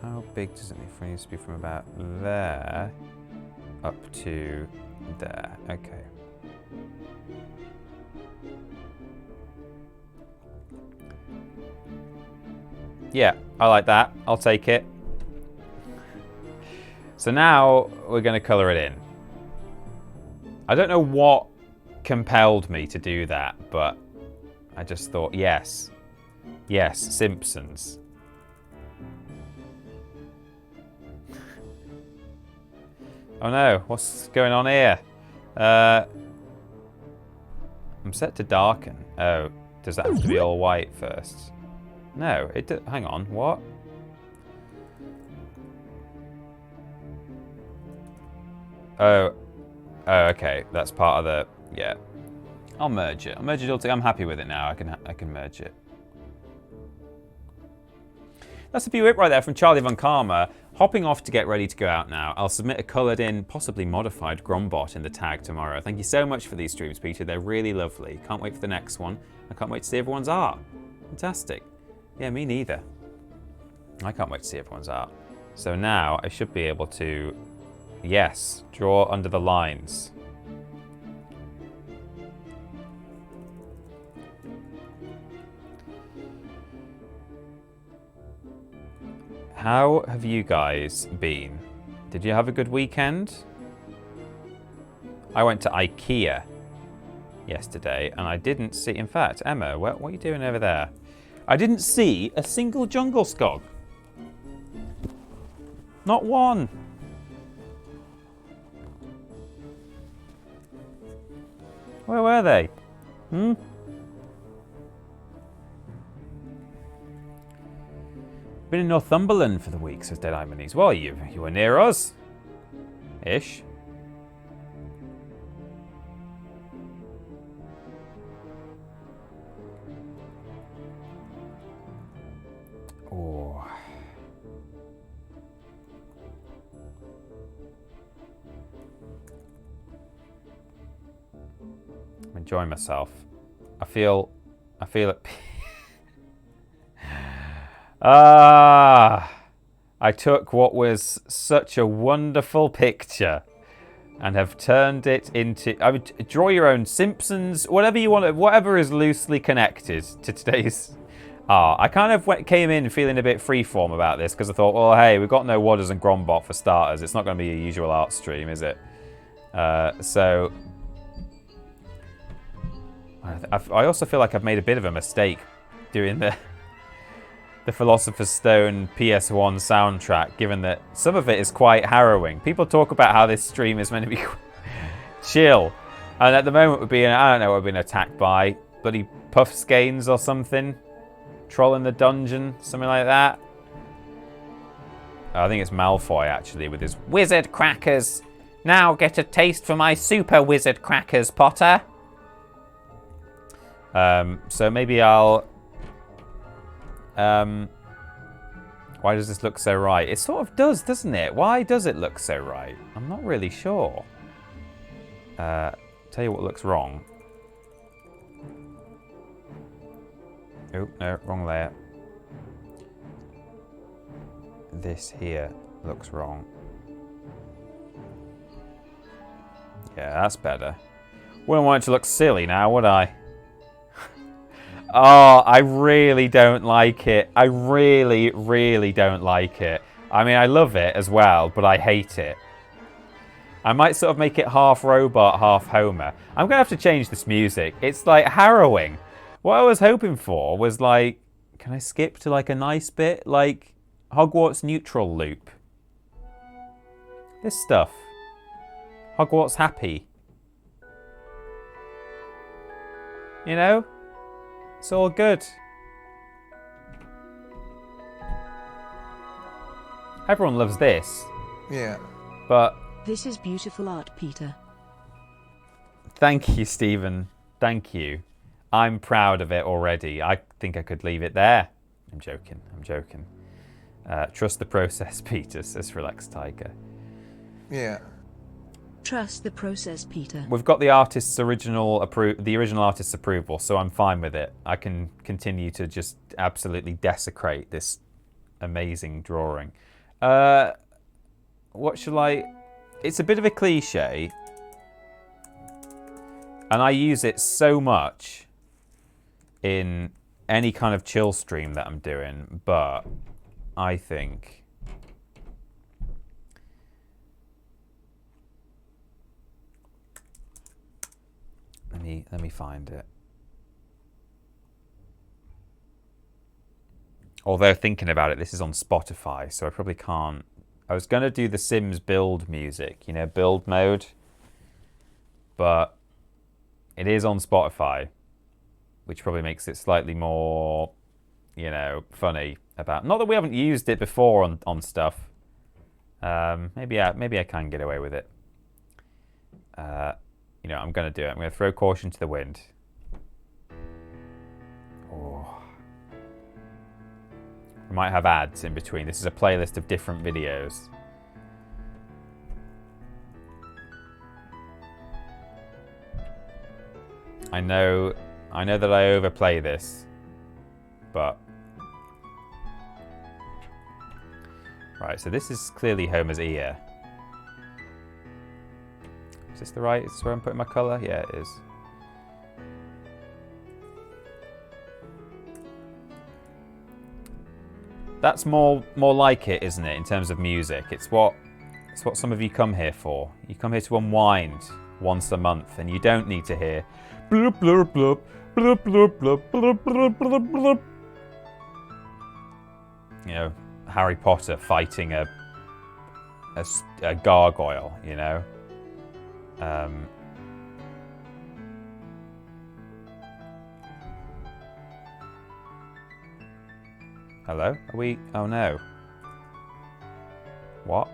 How big does it need to be from about there up to there? Okay. Yeah, I like that. I'll take it. So now we're going to colour it in. I don't know what compelled me to do that, but I just thought, yes. Yes, Simpsons. Oh no, what's going on here? I'm set to darken. Oh, does that have to be all white first? No, hang on, what? Oh, okay, that's part of the, yeah. I'll merge it. I'll merge it all together. I'm happy with it now. I can merge it. That's a beaut right there from Charlie Von Karma. Hopping off to get ready to go out now. I'll submit a coloured in, possibly modified Grombot in the tag tomorrow. Thank you so much for these streams, Peter. They're really lovely. Can't wait for the next one. I can't wait to see everyone's art. Fantastic. Yeah, me neither. I can't wait to see everyone's art. So now I should be able to, yes, draw under the lines. How have you guys been? Did you have a good weekend? I went to IKEA yesterday and I didn't see... In fact, Emma, what are you doing over there? I didn't see a single jungle skog. Not one. Where were they? Been in Northumberland for the week, says Dead Imanes. Well, you were near us. Ish. Oh. I'm enjoying myself. I feel it. I took what was such a wonderful picture and have turned it into... I would draw your own Simpsons, whatever you want, whatever is loosely connected to today's art. I kind of came in feeling a bit freeform about this because I thought, well, hey, we've got no WODs and Grombot for starters. It's not going to be a usual art stream, is it? So... I also feel like I've made a bit of a mistake doing the Philosopher's Stone PS1 soundtrack, given that some of it is quite harrowing. People talk about how this stream is meant to be chill, and at the moment we're being, I don't know, we're being attacked by bloody Puffskeins or something, troll in the dungeon, something like that. I think it's Malfoy actually with his wizard crackers. Now get a taste for my super wizard crackers, Potter. So maybe I'll... why does this look so right? It sort of does, doesn't it? Why does it look so right? I'm not really sure. Tell you what looks wrong. Oh, no, wrong layer. This here looks wrong. Yeah, that's better. Wouldn't want it to look silly now, would I? Oh, I really don't like it. I really, really don't like it. I mean, I love it as well, but I hate it. I might sort of make it half robot, half Homer. I'm going to have to change this music. It's like harrowing. What I was hoping for was like, can I skip to like a nice bit? Like Hogwarts neutral loop. This stuff. Hogwarts happy. You know? It's all good. Everyone loves this. Yeah. But... This is beautiful art, Peter. Thank you, Stephen. Thank you. I'm proud of it already. I think I could leave it there. I'm joking. I'm joking. Trust the process, Peter, says Relax Tiger. Yeah. Trust the process, Peter. We've got the artist's original artist's approval, so I'm fine with it. I can continue to just absolutely desecrate this amazing drawing. What shall I... It's a bit of a cliche, and I use it so much in any kind of chill stream that I'm doing, but I think... Let me find it. Although thinking about it, this is on Spotify, so I probably can't. I was going to do the Sims build music, you know, build mode. But it is on Spotify, which probably makes it slightly more, you know, funny about. Not that we haven't used it before on stuff. Maybe I can get away with it. You know, I'm going to do it. I'm going to throw caution to the wind. Oh. We might have ads in between. This is a playlist of different videos. I know that I overplay this, but... Right, so this is clearly Homer's ear. Is this the right? Is this where I'm putting my colour? Yeah, it is. That's more like it, isn't it, in terms of music? It's what some of you come here for. You come here to unwind once a month, and you don't need to hear bloop bloop bloop bloop bloop bloop bloop bloop bloop bloop. You know, Harry Potter fighting a gargoyle, you know. Hello? Are we... Oh no. What?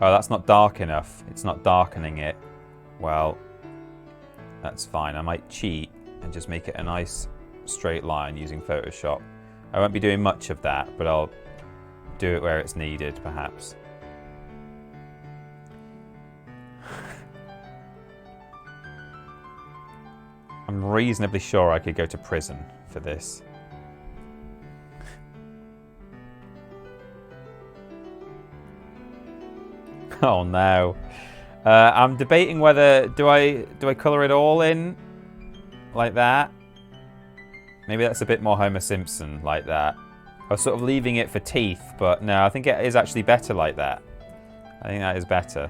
Oh, that's not dark enough. It's not darkening it. Well, that's fine. I might cheat and just make it a nice straight line using Photoshop. I won't be doing much of that, but I'll do it where it's needed, perhaps. I'm reasonably sure I could go to prison for this. Oh no. I'm debating whether do I colour it all in like that? Maybe that's a bit more Homer Simpson like that. I was sort of leaving it for teeth, but no, I think it is actually better like that. I think that is better.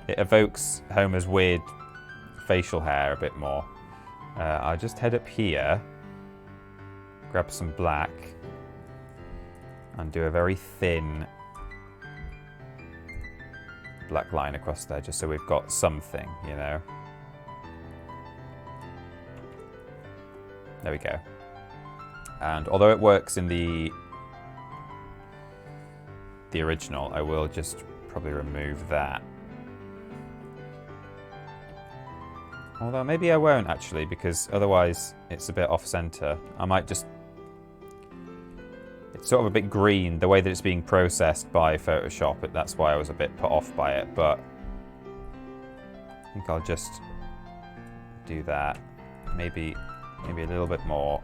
It evokes Homer's weird facial hair a bit more. I'll just head up here, grab some black, and do a very thin black line across there, just so we've got something, you know. There we go. And although it works in the original, I will just probably remove that. Although maybe I won't actually, because otherwise it's a bit off-center. I might just... It's sort of a bit green, the way that it's being processed by Photoshop. That's why I was a bit put off by it, but I think I'll just do that. Maybe a little bit more.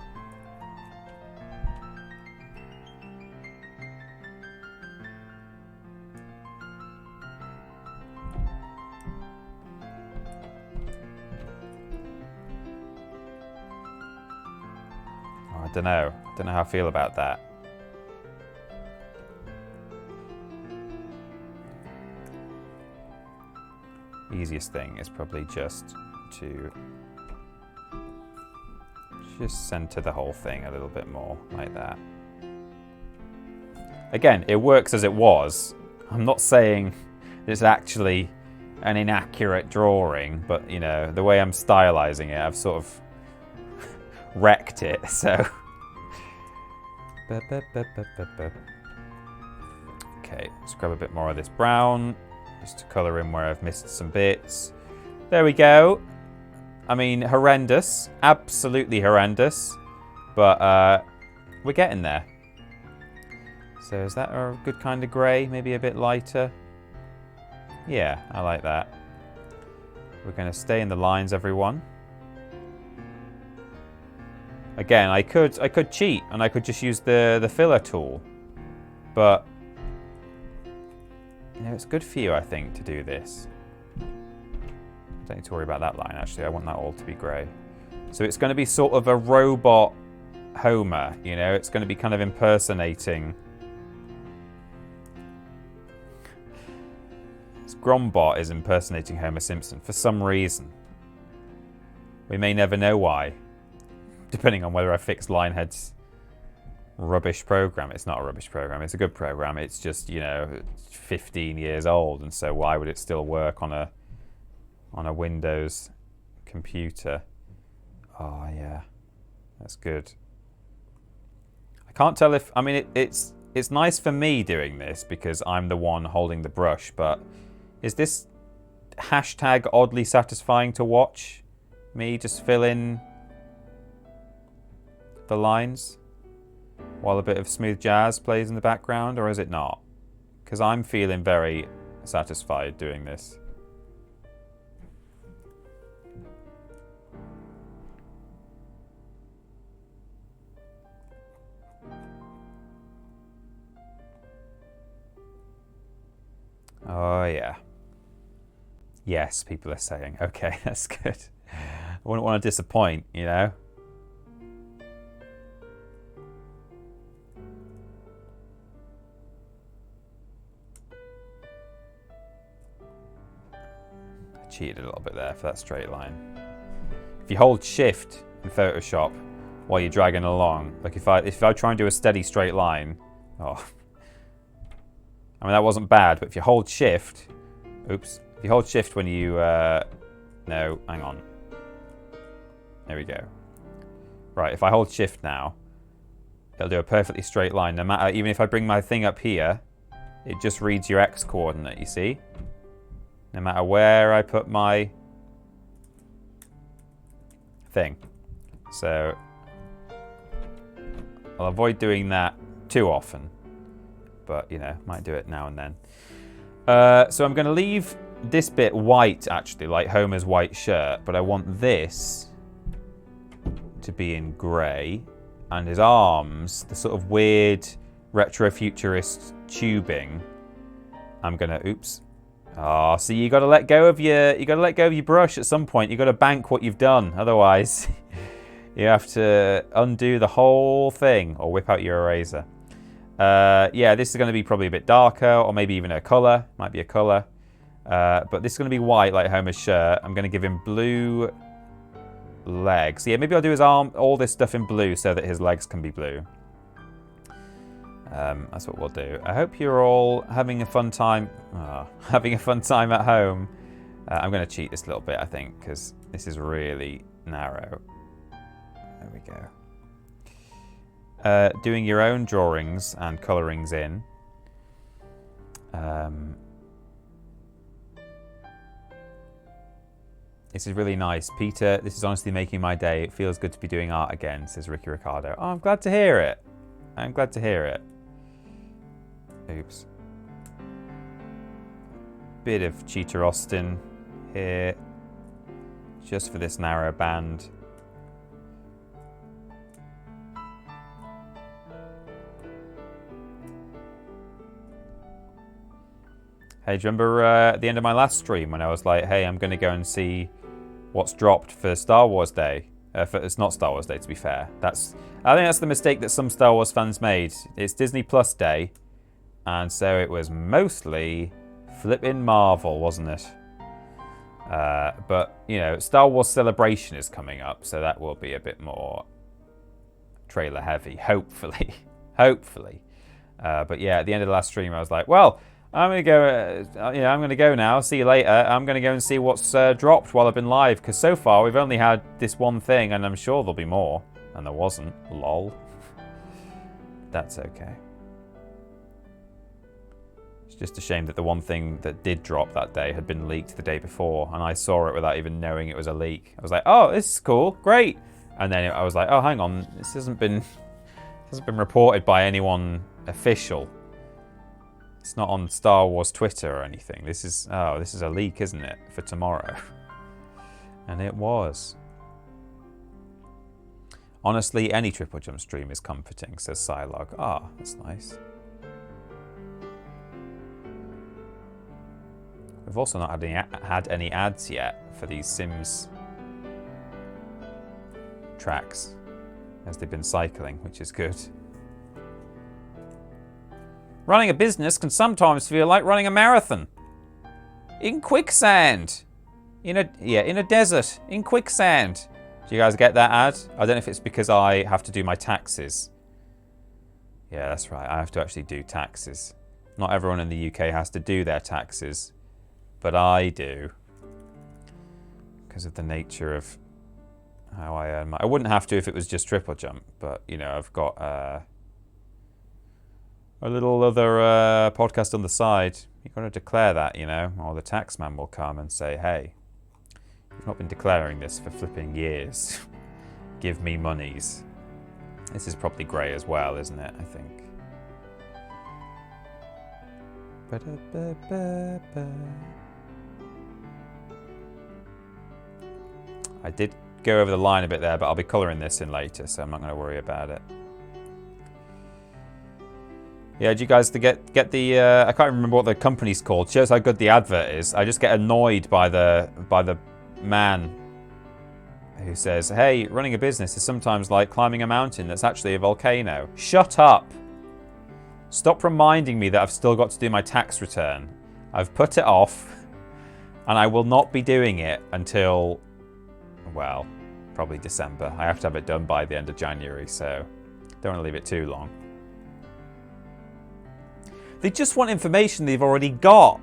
Oh, I don't know how I feel about that. Easiest thing is probably just to center the whole thing a little bit more like that. Again, it works as it was. I'm not saying it's actually an inaccurate drawing, but you know, the way I'm stylizing it, I've sort of wrecked it, so. Okay, let's grab a bit more of this brown, just to colour in where I've missed some bits. There we go. I mean, horrendous. Absolutely horrendous. But we're getting there. So is that a good kind of grey? Maybe a bit lighter? Yeah, I like that. We're going to stay in the lines, everyone. Again, I could cheat and I could just use the filler tool. But you know, it's good for you, I think, to do this. Don't need to worry about that line, actually. I want that all to be grey. So it's going to be sort of a robot Homer, you know? It's going to be kind of impersonating... Grombot is impersonating Homer Simpson for some reason. We may never know why, depending on whether I fix Lionhead's rubbish program. It's not a rubbish program. It's a good program. It's just, you know, 15 years old, and so why would it still work on a Windows computer? Oh yeah, that's good. I can't tell if, I mean, it's nice for me doing this because I'm the one holding the brush, but is this hashtag oddly satisfying to watch? Me just fill in the lines? while a bit of smooth jazz plays in the background, or is it not? Because I'm feeling very satisfied doing this. Oh, yeah. Yes, people are saying. Okay, that's good. I wouldn't want to disappoint, you know? I cheated a little bit there for that straight line. If you hold shift in Photoshop while you're dragging along, like if I try and do a steady straight line, oh, I mean that wasn't bad, but if you hold shift, oops, if you hold shift when you, no, hang on. There we go. Right, if I hold shift now, it'll do a perfectly straight line. No matter, even if I bring my thing up here, it just reads your X coordinate, you see? No matter where I put my thing. So I'll avoid doing that too often. But, you know, might do it now and then. So I'm going to leave this bit white, actually, like Homer's white shirt. But I want this to be in grey. And his arms, the sort of weird retro-futurist tubing. I'm going to, oops. Oh, so you got to let go of your brush at some point. You got to bank what you've done. Otherwise, you have to undo the whole thing or whip out your eraser. Yeah, this is going to be probably a bit darker, or maybe even a colour. Might be a colour. But this is going to be white, like Homer's shirt. I'm going to give him blue legs. Yeah, maybe I'll do his arm, all this stuff in blue, so that his legs can be blue. That's what we'll do. I hope you're all having a fun time. Having a fun time at home. I'm going to cheat this a little bit, I think, because this is really narrow. There we go. Doing your own drawings and colourings in. This is really nice. Peter, this is honestly making my day. It feels good to be doing art again, says Ricky Ricardo. Oh, I'm glad to hear it. I'm glad to hear it. Oops. Bit of Cheetah Austin here. Just for this narrow band. Hey, do you remember at the end of my last stream when I was like, hey, I'm going to go and see what's dropped for Star Wars Day? It's not Star Wars Day, to be fair. I think that's the mistake that some Star Wars fans made. It's Disney Plus Day, and so it was mostly flipping Marvel, wasn't it? But, you know, Star Wars Celebration is coming up, so that will be a bit more trailer heavy, hopefully. Hopefully. But yeah, at the end of the last stream, I was like, well, I'm going to go, I'm going to go now. See you later. I'm going to go and see what's dropped while I've been live. Because so far, we've only had this one thing, and I'm sure there'll be more. And there wasn't. Lol. That's okay. It's just a shame that the one thing that did drop that day had been leaked the day before. And I saw it without even knowing it was a leak. I was like, oh, this is cool. Great. And then I was like, oh, hang on. This hasn't been reported by anyone official. It's not on Star Wars Twitter or anything. This is a leak, isn't it, for tomorrow? And it was. Honestly, any TripleJump stream is comforting, says Psylog. Ah, that's nice. We've also not had any ads yet for these Sims tracks, as they've been cycling, which is good. Running a business can sometimes feel like running a marathon. In quicksand. In a desert. In quicksand. Do you guys get that ad? I don't know if it's because I have to do my taxes. Yeah, that's right. I have to actually do taxes. Not everyone in the UK has to do their taxes. But I do. Because of the nature of how I earn my... I wouldn't have to if it was just TripleJump. But, you know, I've got... a little other podcast on the side. You've got to declare that, you know, or the tax man will come and say, hey, you've not been declaring this for flipping years. Give me monies. This is probably grey as well, isn't it? I think. I did go over the line a bit there, but I'll be colouring this in later, so I'm not going to worry about it. Yeah, did you guys get the? I can't remember what the company's called. Shows how good the advert is. I just get annoyed by the man who says, "Hey, running a business is sometimes like climbing a mountain that's actually a volcano." Shut up! Stop reminding me that I've still got to do my tax return. I've put it off, and I will not be doing it until, well, probably December. I have to have it done by the end of January, so don't want to leave it too long. They just want information they've already got.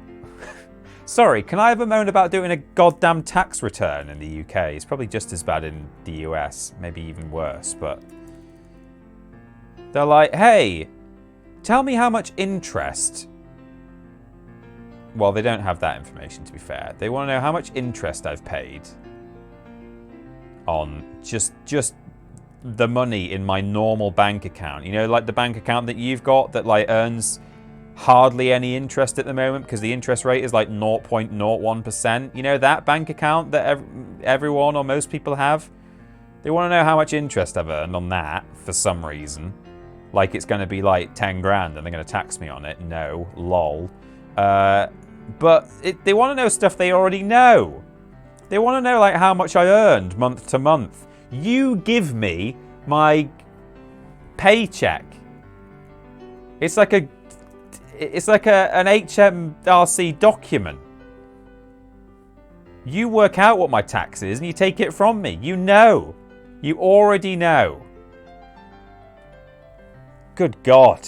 Sorry, can I have a moan about doing a goddamn tax return in the UK? It's probably just as bad in the US, maybe even worse, but they're like, hey, tell me how much interest. Well, they don't have that information, to be fair. They want to know how much interest I've paid on just the money in my normal bank account. You know, like the bank account that you've got that like earns hardly any interest at the moment because the interest rate is like 0.01%. You know, that bank account that everyone or most people have? They want to know how much interest I've earned on that for some reason. Like it's going to be like 10 grand and they're going to tax me on it. No, lol. But they want to know stuff they already know. They want to know like how much I earned month to month. You give me my paycheck. It's like an HMRC document. You work out what my tax is and you take it from me. You know. You already know. Good God.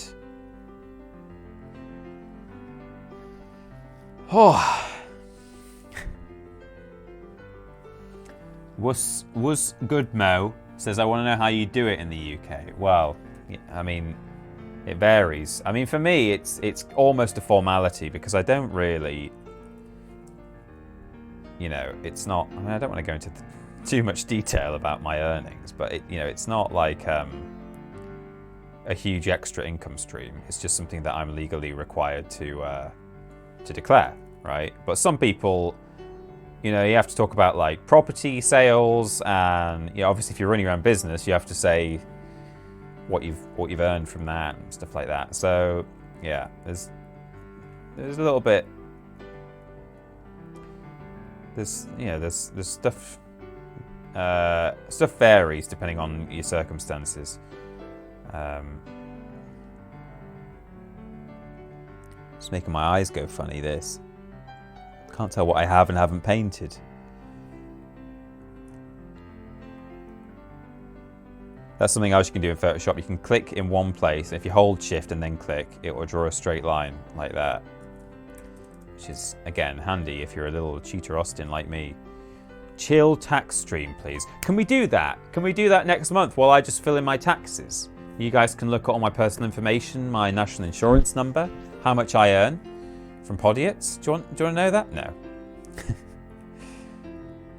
Oh. Was good Mo says, I want to know how you do it in the UK. Well, I mean, it varies. I mean, for me, it's almost a formality because I don't really, you know, it's not. I mean, I don't want to go into too much detail about my earnings, but it's not like a huge extra income stream. It's just something that I'm legally required to declare, right? But some people, you know, you have to talk about like property sales, and obviously, if you're running your own business, you have to say what you've earned from that and stuff like that. So yeah, there's a little bit. There's stuff. Stuff varies depending on your circumstances. It's making my eyes go funny. This. Can't tell what I have and haven't painted. That's something else you can do in Photoshop. You can click in one place. If you hold shift and then click, it will draw a straight line like that. Which is, again, handy if you're a little cheater Austin like me. Chill tax stream, please. Can we do that? Can we do that next month while I just fill in my taxes? You guys can look at all my personal information, my national insurance number, how much I earn from Podiots. Do you want to know that? No.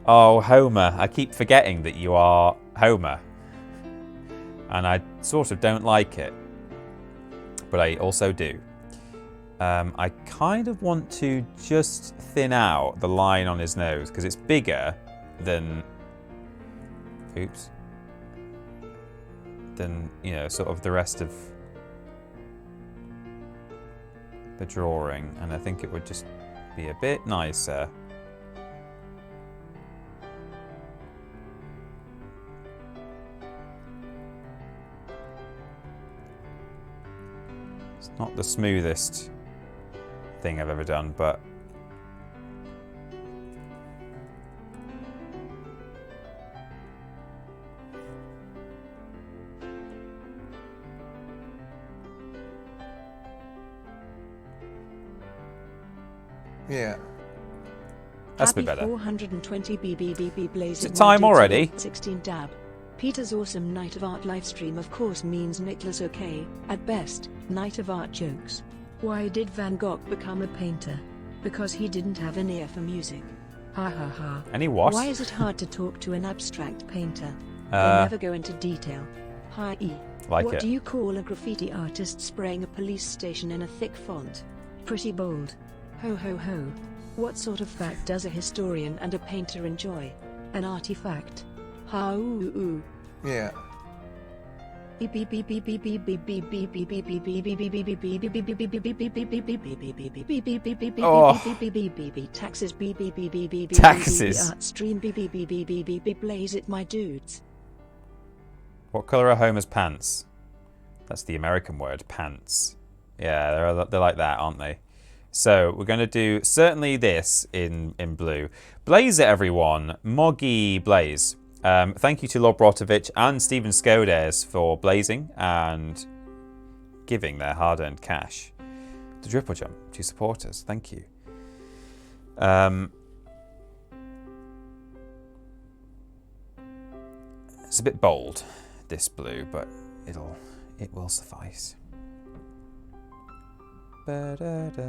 Oh, Homer. I keep forgetting that you are Homer. And I sort of don't like it. But I also do. I kind of want to just thin out the line on his nose because it's bigger than... Oops. Than, sort of the rest of the drawing. And I think it would just be a bit nicer. It's not the smoothest thing I've ever done, but yeah, that's a bit better. 420 BBBB Blaze. Is it time already? 16 dab. Peter's awesome Night of Art livestream of course means Nicholas okay, at best, Night of Art jokes. Why did Van Gogh become a painter? Because he didn't have an ear for music. Ha ha ha. Any what? Why is it hard to talk to an abstract painter? They never go into detail. Hi E. Like What it. do you call a graffiti artist spraying a police station in a thick font? Pretty bold. Ho ho ho. What sort of fact does a historian and a painter enjoy? An artifact. Ha ooh ooh. Yeah. Taxes Taxes. art stream blaze it my dudes. What colour are Homer's pants? That's the American word, pants. Yeah, they're like that, aren't they? So we're going to do certainly this in blue. Blaze it, everyone. Moggy Blaze. Thank you to Lob Rotovich and Stephen Skodes for blazing and giving their hard-earned cash to TripleJump to support us. Thank you. It's a bit bold, this blue, but it will suffice. Ba-da-da.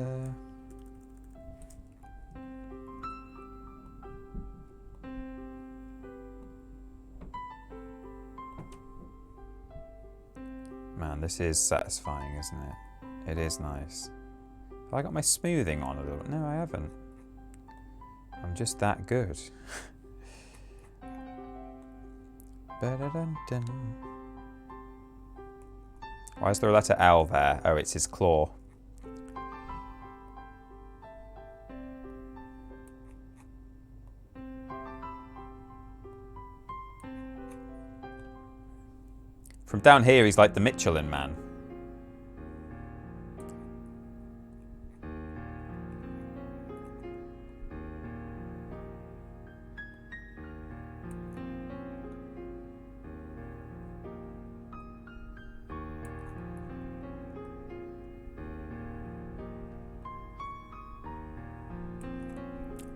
Man, this is satisfying, isn't it? It is nice. Have I got my smoothing on a little? No, I haven't. I'm just that good. Ba-da-dun-dun. Why is there a letter L there? Oh, it's his claw. From down here, he's like the Michelin Man.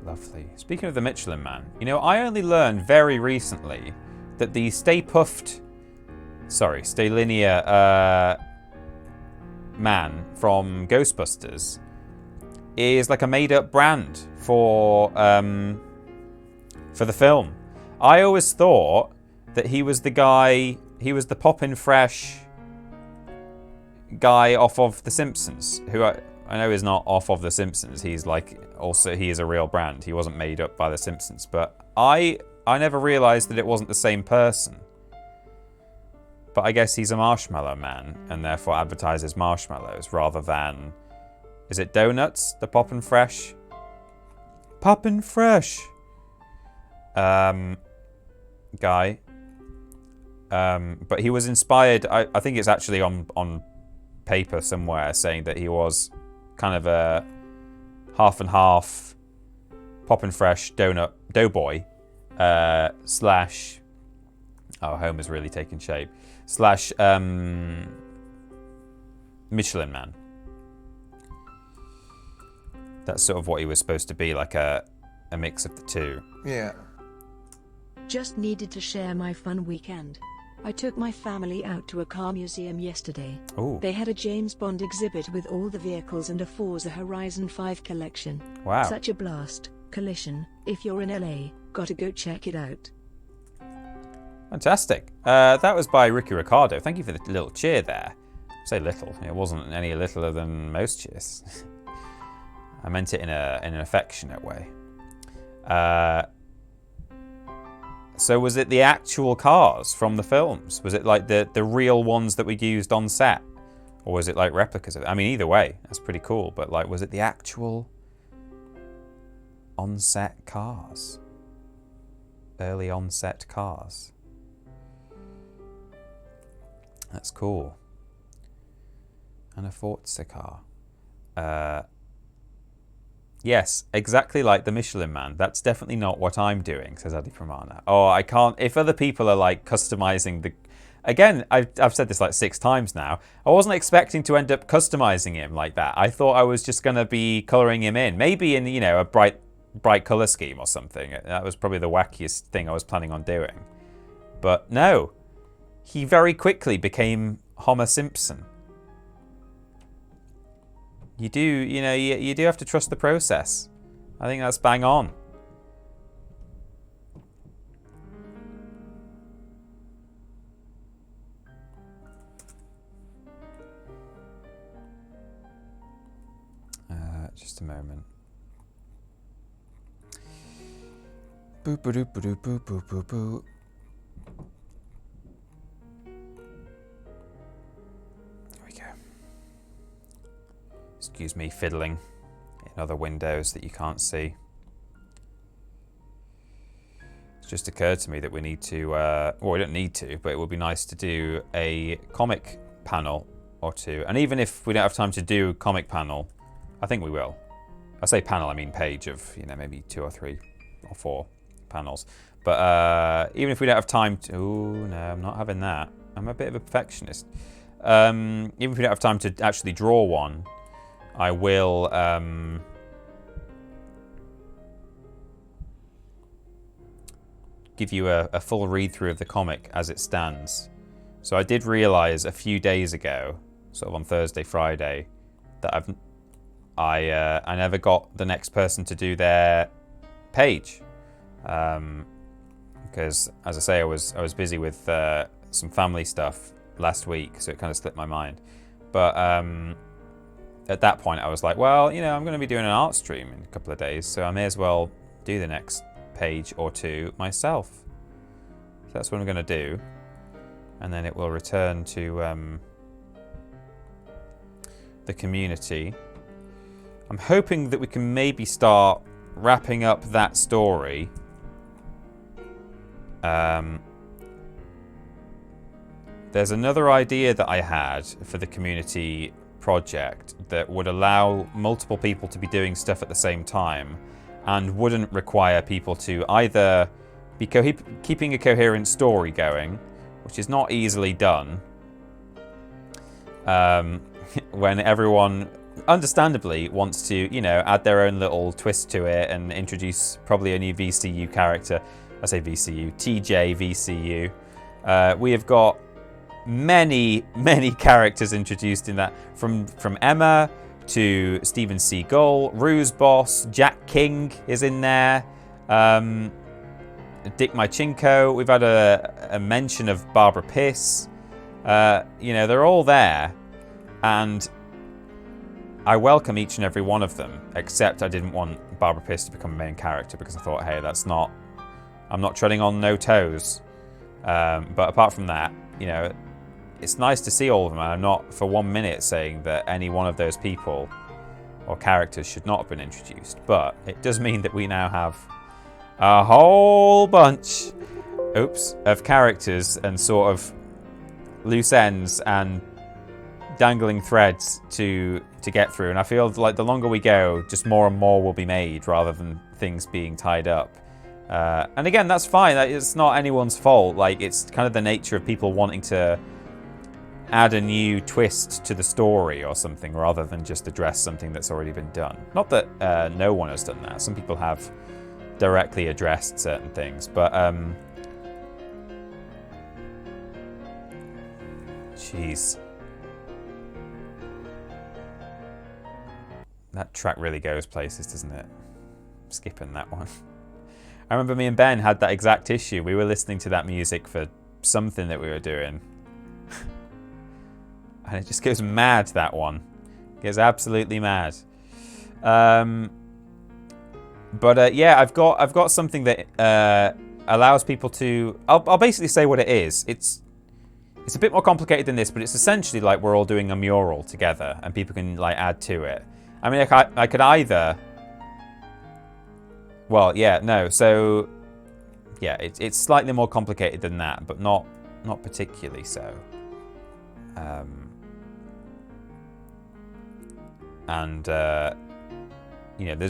Lovely. Speaking of the Michelin Man, you know, I only learned very recently that the Stay Linear man from Ghostbusters is like a made-up brand for the film. I always thought that he was the guy, he was the Poppin' Fresh guy off of The Simpsons, who I know is not off of The Simpsons. He's like, also, he is a real brand. He wasn't made up by The Simpsons. But I never realised that it wasn't the same person. But I guess he's a marshmallow man and therefore advertises marshmallows rather than... Is it donuts? The Poppin' Fresh? Poppin' Fresh! Guy. But he was inspired... I think it's actually on paper somewhere saying that he was kind of a half and half Poppin' Fresh doughboy slash... Oh, Homer's really taking shape. Slash Michelin Man. That's sort of what he was supposed to be, like a mix of the two. Yeah. Just needed to share my fun weekend. I took my family out to a car museum yesterday. Ooh. They had a James Bond exhibit with all the vehicles and a Forza Horizon 5 collection. Wow. Such a blast. Collision. If you're in LA, gotta go check it out. Fantastic. That was by Ricky Ricardo. Thank you for the little cheer there. I say little. It wasn't any littler than most cheers. I meant it in an affectionate way. So was it the actual cars from the films? Was it like the real ones that we used on set? Or was it like replicas of it? I mean, either way, that's pretty cool. But like, was it the actual on-set cars? Early on-set cars? That's cool. And a Forza car. Yes, exactly like the Michelin Man. That's definitely not what I'm doing, says Adi Pramana. Oh, I can't... If other people are like customizing the... Again, I've said this like 6 times now. I wasn't expecting to end up customizing him like that. I thought I was just going to be colouring him in. Maybe in, you know, a bright colour scheme or something. That was probably the wackiest thing I was planning on doing. But no. He very quickly became Homer Simpson. You do, you know, you do have to trust the process. I think that's bang on. Just a moment. Boop boop boop boop boop boop boop boop. There we go. Excuse me, fiddling in other windows that you can't see. It's just occurred to me that we need to, well, we don't need to, but it would be nice to do a comic panel or two. And even if we don't have time to do a comic panel, I think we will. I say panel, I mean page of, maybe 2 or 3 or 4 panels. But even if we don't have time to... Oh, no, I'm not having that. I'm a bit of a perfectionist. Even if we don't have time to actually draw one, I will... give you a full read-through of the comic as it stands. So I did realise a few days ago, sort of on Thursday, Friday, that I never got the next person to do their page. Because, as I say, I was busy with some family stuff last week, so it kind of slipped my mind. But at that point, I was like, well, I'm going to be doing an art stream in a couple of days, so I may as well do the next page or 2 myself. So that's what I'm going to do. And then it will return to the community. I'm hoping that we can maybe start wrapping up that story. There's another idea that I had for the community project that would allow multiple people to be doing stuff at the same time and wouldn't require people to either be keeping a coherent story going, which is not easily done, when everyone understandably wants to, add their own little twist to it and introduce probably a new VCU character. I say VCU, TJ VCU. We have got many characters introduced in that, from Emma to Steven Seagal, Ruse Boss, Jack King is in there, Dick Mychinko. We've had a mention of Barbara Piss. They're all there, and I welcome each and every one of them, except I didn't want Barbara Piss to become a main character because I thought, hey, I'm not treading on no toes. But apart from that, it's nice to see all of them, and I'm not for 1 minute saying that any one of those people or characters should not have been introduced. But it does mean that we now have a whole bunch, of characters and sort of loose ends and dangling threads to get through. And I feel like the longer we go, just more and more will be made rather than things being tied up. And again, that's fine. It's not anyone's fault. Like, it's kind of the nature of people wanting to add a new twist to the story or something rather than just address something that's already been done. Not that no one has done that. Some people have directly addressed certain things, but jeez, that track really goes places, doesn't it? I'm skipping that one. I remember me and Ben had that exact issue. We were listening to that music for something that we were doing. And it just goes mad, that one. It goes absolutely mad. Yeah, I've got something that allows people to... I'll basically say what it is. It's a bit more complicated than this, but it's essentially like we're all doing a mural together and people can add to it. I mean, I could either... Well, yeah, no. So, yeah, it's slightly more complicated than that, but not particularly so. There's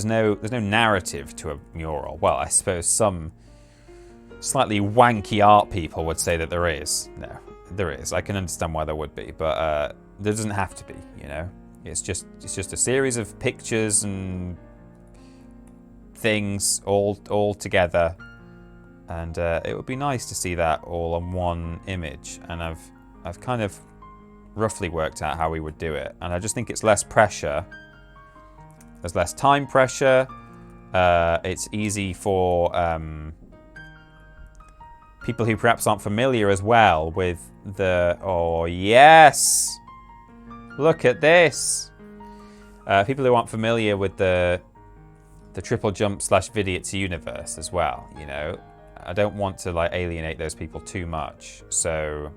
no narrative to a mural. Well, I suppose some slightly wanky art people would say that there is. No, there is. I can understand why there would be, but there doesn't have to be. It's just a series of pictures and things all together, and it would be nice to see that all on one image. And I've kind of roughly worked out how we would do it, and I just think it's less pressure. There's less time pressure. It's easy for people who perhaps aren't familiar as well with the... Oh, yes! Look at this! People who aren't familiar with the TripleJump / Vidiots universe as well, you know. I don't want to like alienate those people too much, so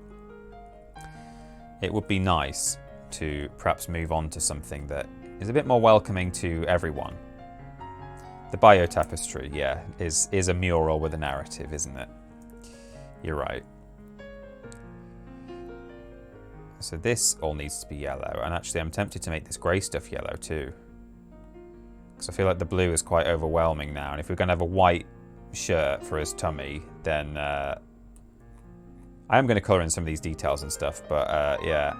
it would be nice to perhaps move on to something that is a bit more welcoming to everyone. The bio tapestry, yeah, is a mural with a narrative, isn't it? You're right. So this all needs to be yellow, and actually I'm tempted to make this grey stuff yellow too. Because I feel like the blue is quite overwhelming now, and if we're going to have a white shirt for his tummy, then I am going to colour in some of these details and stuff, but yeah,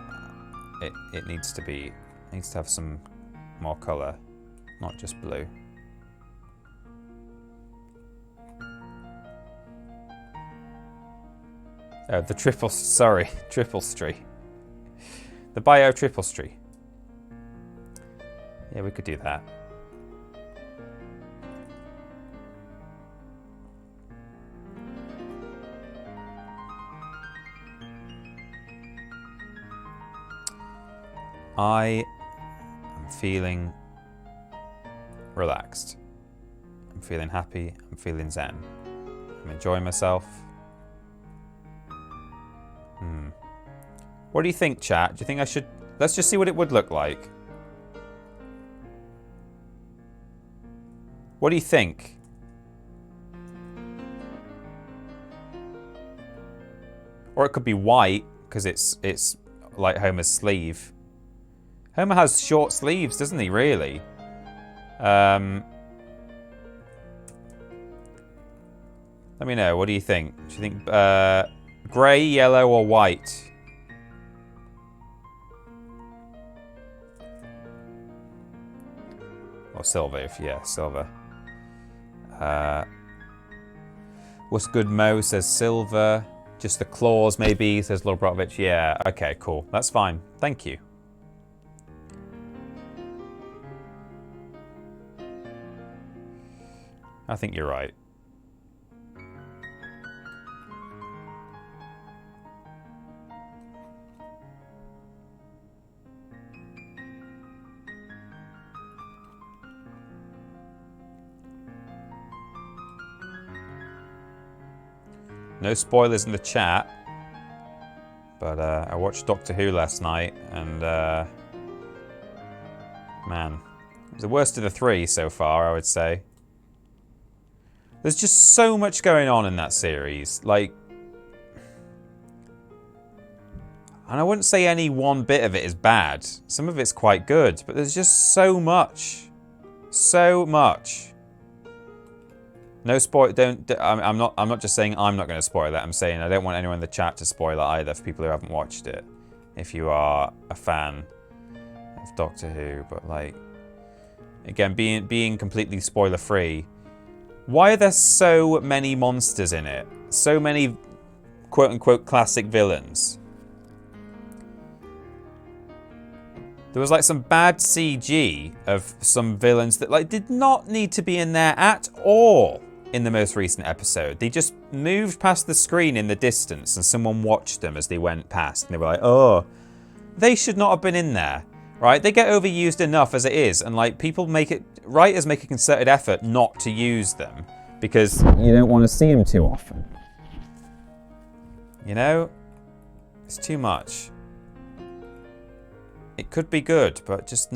it needs to have some more colour, not just blue. The Triplestry. The bio Triplestry. Yeah, we could do that. I am feeling relaxed. I'm feeling happy. I'm feeling zen. I'm enjoying myself. What do you think, chat? Do you think I should... Let's just see what it would look like. What do you think? Or it could be white, because it's like Homer's sleeve. Homer has short sleeves, doesn't he, really? Let me know, what do you think? Do you think grey, yellow, or white? Or silver, silver. What's good, Mo says silver. Just the claws, maybe, says Lord Brotovich. Yeah, okay, cool. That's fine. Thank you. I think you're right. No spoilers in the chat, but I watched Doctor Who last night, and man, it was the worst of the three so far, I would say. There's just so much going on in that series, like, and I wouldn't say any one bit of it is bad. Some of it's quite good, but there's just so much. So much. No spoil. I'm not just saying I'm not going to spoil it. I'm saying I don't want anyone in the chat to spoil it either for people who haven't watched it. If you are a fan of Doctor Who, but like, again, being completely spoiler free. Why are there so many monsters in it? So many quote unquote classic villains. There was like some bad CG of some villains that like did not need to be in there at all in the most recent episode. They just moved past the screen in the distance and someone watched them as they went past and they were like, oh, they should not have been in there, right? They get overused enough as it is, and like writers make a concerted effort not to use them because you don't want to see them too often. You know? It's too much. It could be good, but just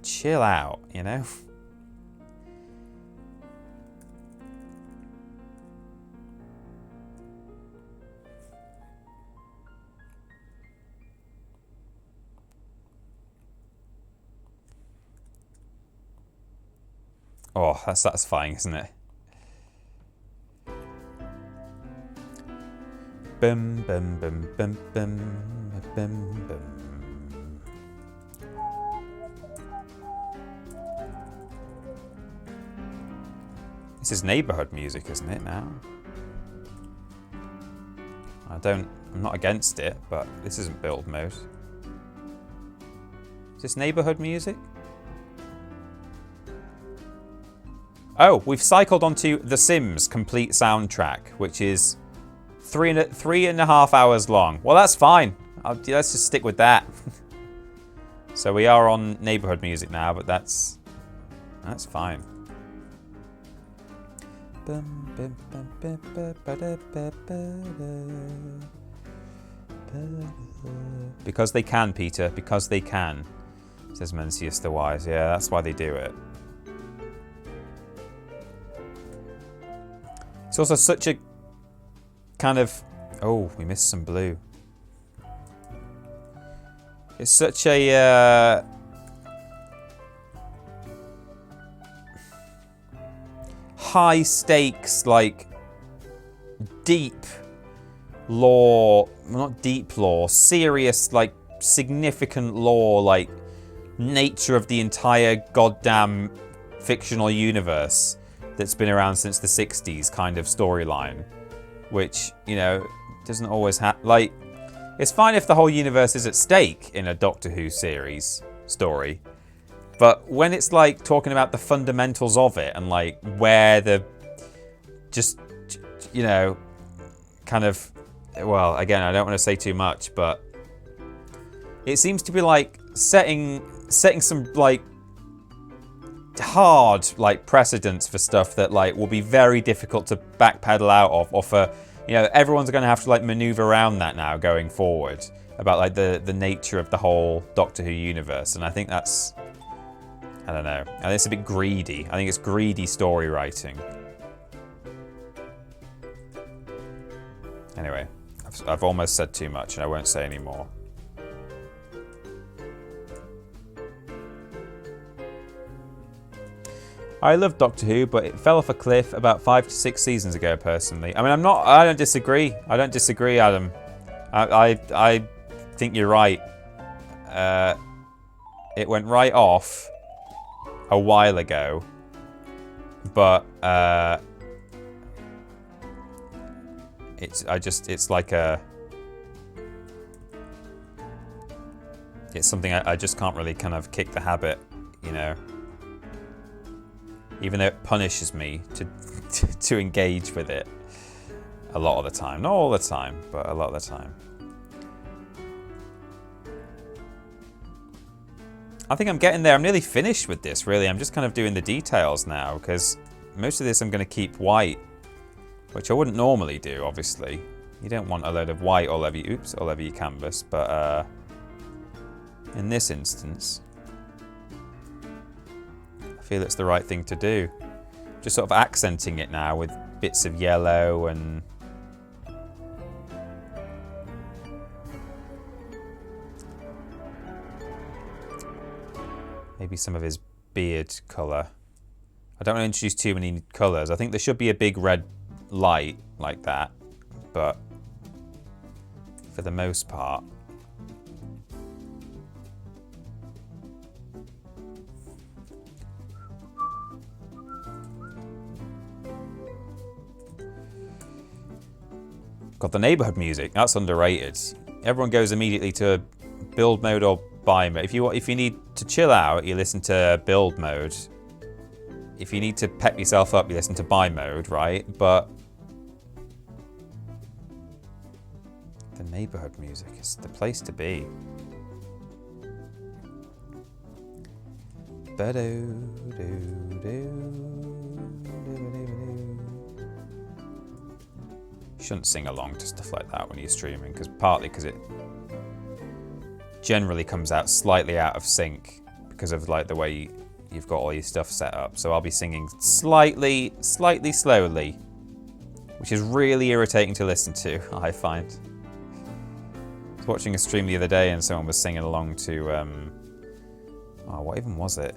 chill out, you know? Oh, that's satisfying, isn't it? Bum bum bum bum bum bum bum. This is neighborhood music, isn't it, now? I'm not against it, but this isn't build mode. Is this neighborhood music? Oh, we've cycled onto The Sims complete soundtrack, which is 3.5 hours long. Well, that's fine. Let's just stick with that. So we are on neighborhood music now, but that's fine. Because they can, Peter. Because they can, says Mencius the Wise. Yeah, that's why they do it. It's also such a kind of... Oh, we missed some blue. It's such a... high stakes, like, deep lore... Well, not deep lore. Serious, like, significant lore, like, nature of the entire goddamn fictional universe that's been around since the 60s kind of storyline, which, you know, doesn't always have... Like, it's fine if the whole universe is at stake in a Doctor Who series story, but when it's, like, talking about the fundamentals of it and, like, where the... Just, you know, kind of... Well, again, I don't want to say too much, but it seems to be, like, setting some, like, hard, like, precedents for stuff that, like, will be very difficult to backpedal out of, or for, you know, everyone's going to have to, like, maneuver around that now going forward about, like, the nature of the whole Doctor Who universe. And I think that's, I don't know, I think it's a bit greedy. I think it's greedy story writing. Anyway, I've almost said too much and I won't say any more. I love Doctor Who, but it fell off a cliff about 5 to 6 seasons ago, personally. I mean, I don't disagree. I don't disagree, Adam. I think you're right. It went right off a while ago, but it's something I just can't really kind of kick the habit, you know. Even though it punishes me to engage with it a lot of the time. Not all the time, but a lot of the time. I think I'm getting there. I'm nearly finished with this, really. I'm just kind of doing the details now, because most of this I'm going to keep white, which I wouldn't normally do, obviously. You don't want a load of white all over your canvas, but in this instance... I feel it's the right thing to do. Just sort of accenting it now with bits of yellow and maybe some of his beard colour. I don't want to introduce too many colours. I think there should be a big red light like that, but for the most part, got the neighborhood music. That's underrated. Everyone goes immediately to build mode or buy mode. If you need to chill out, you listen to build mode. If you need to pep yourself up, you listen to buy mode, right? But the neighborhood music is the place to be. Shouldn't sing along to stuff like that when you're streaming, partly because it generally comes out slightly out of sync because of like the way you've got all your stuff set up. So I'll be singing slightly slowly, which is really irritating to listen to, I find. I was watching a stream the other day and someone was singing along to oh, what even was it?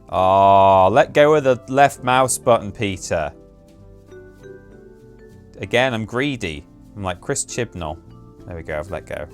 Oh, let go of the left mouse button, Peter. Again, I'm greedy. I'm like Chris Chibnall. There we go, I've let go.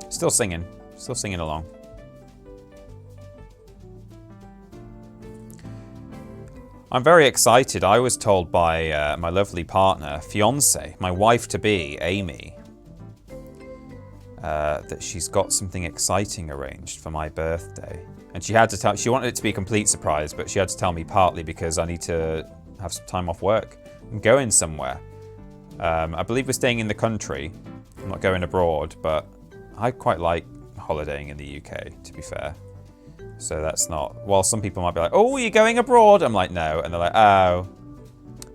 Still singing along. I'm very excited. I was told by my lovely partner, fiance, my wife-to-be, Amy, that she's got something exciting arranged for my birthday. And she had to tell, she wanted it to be a complete surprise, but she had to tell me partly because I need to have some time off work. I'm going somewhere. I believe we're staying in the country. I'm not going abroad, but I quite like holidaying in the UK, to be fair. So that's not... While some people might be like, oh, you're going abroad? I'm like, no. And they're like, oh,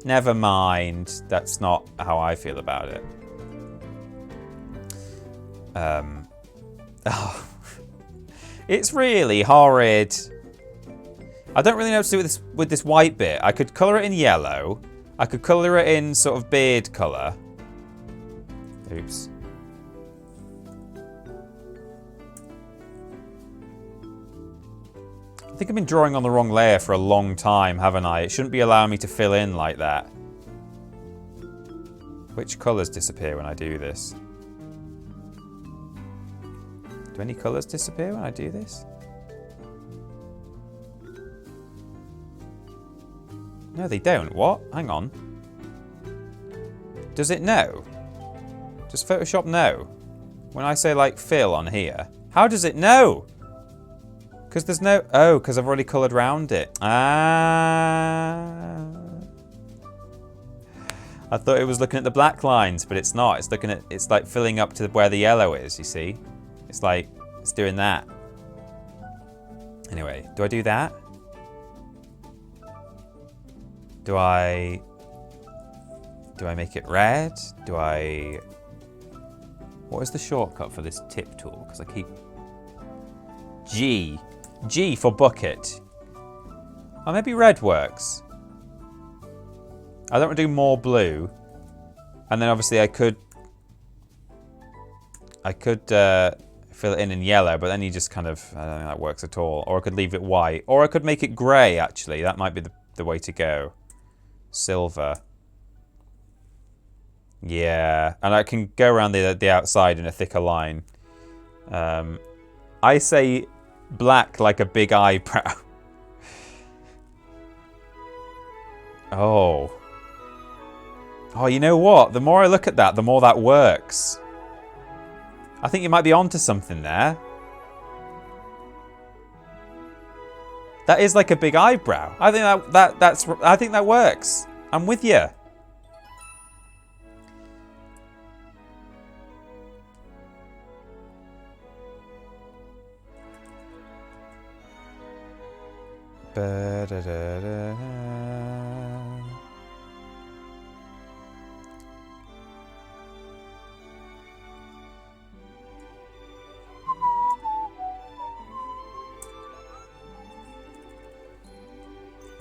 never mind. That's not how I feel about it. Oh, it's really horrid. I don't really know what to do with this white bit. I could colour it in yellow. I could colour it in sort of beard colour. Oops. I think I've been drawing on the wrong layer for a long time, haven't I? It shouldn't be allowing me to fill in like that. Which colours disappear when I do this? Do any colours disappear when I do this? No, they don't. What? Hang on. Does it know? Does Photoshop know? When I say, like, fill on here. How does it know? Because there's no... Oh, because I've already coloured round it. Ah. I thought it was looking at the black lines, but it's not. It's looking at... It's, like, filling up to where the yellow is, you see? It's like... It's doing that. Anyway, do I do that? Do I make it red? Do I... What is the shortcut for this tip tool? Because I keep... G. G for bucket. Oh, maybe red works. I don't want to do more blue. And then obviously I could fill it in yellow, but then you just kind of... I don't think that works at all. Or I could leave it white. Or I could make it grey, actually. That might be the way to go. Silver. Yeah, and I can go around the outside in a thicker line. I say black like a big eyebrow. Oh. Oh, you know what? The more I look at that, the more that works. I think you might be onto something there. That is like a big eyebrow. I think I think that works. I'm with you.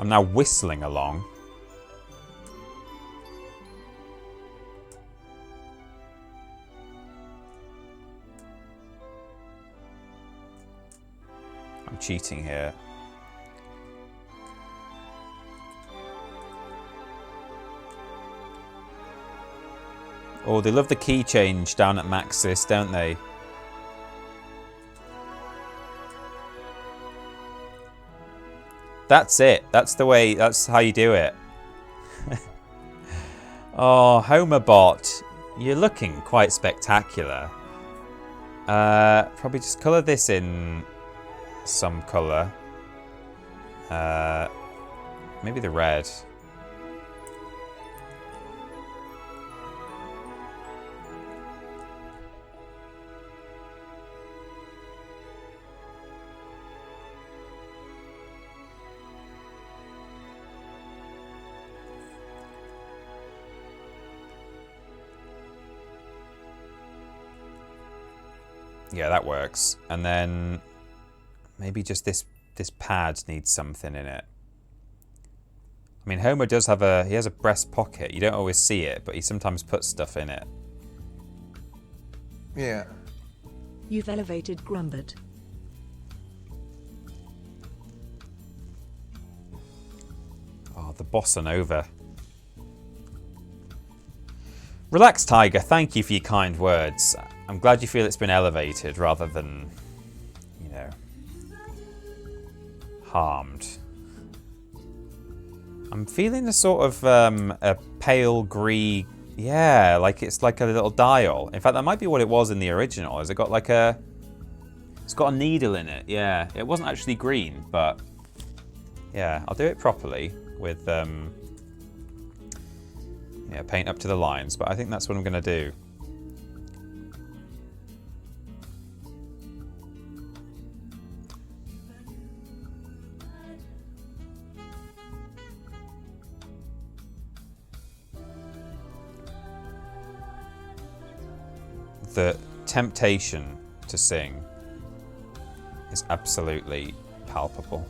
I'm now whistling along. I'm cheating here. Oh, they love the key change down at Maxis, don't they? That's it. That's the way. That's how you do it. Oh, Homerbot, you're looking quite spectacular. Probably just colour this in some colour. Maybe the red. Yeah, that works. And then maybe just this pad needs something in it. I mean, Homer does have he has a breast pocket. You don't always see it, but he sometimes puts stuff in it. Yeah. You've elevated Grombot. Oh, the bossa nova. Relax, Tiger. Thank you for your kind words. I'm glad you feel it's been elevated rather than, you know, harmed. I'm feeling a sort of a pale green. Yeah, like it's like a little dial. In fact, that might be what it was in the original. Has it got like a... It's got a needle in it. Yeah, it wasn't actually green, but... Yeah, I'll do it properly with... Yeah, paint up to the lines, but I think that's what I'm going to do. The temptation to sing is absolutely palpable.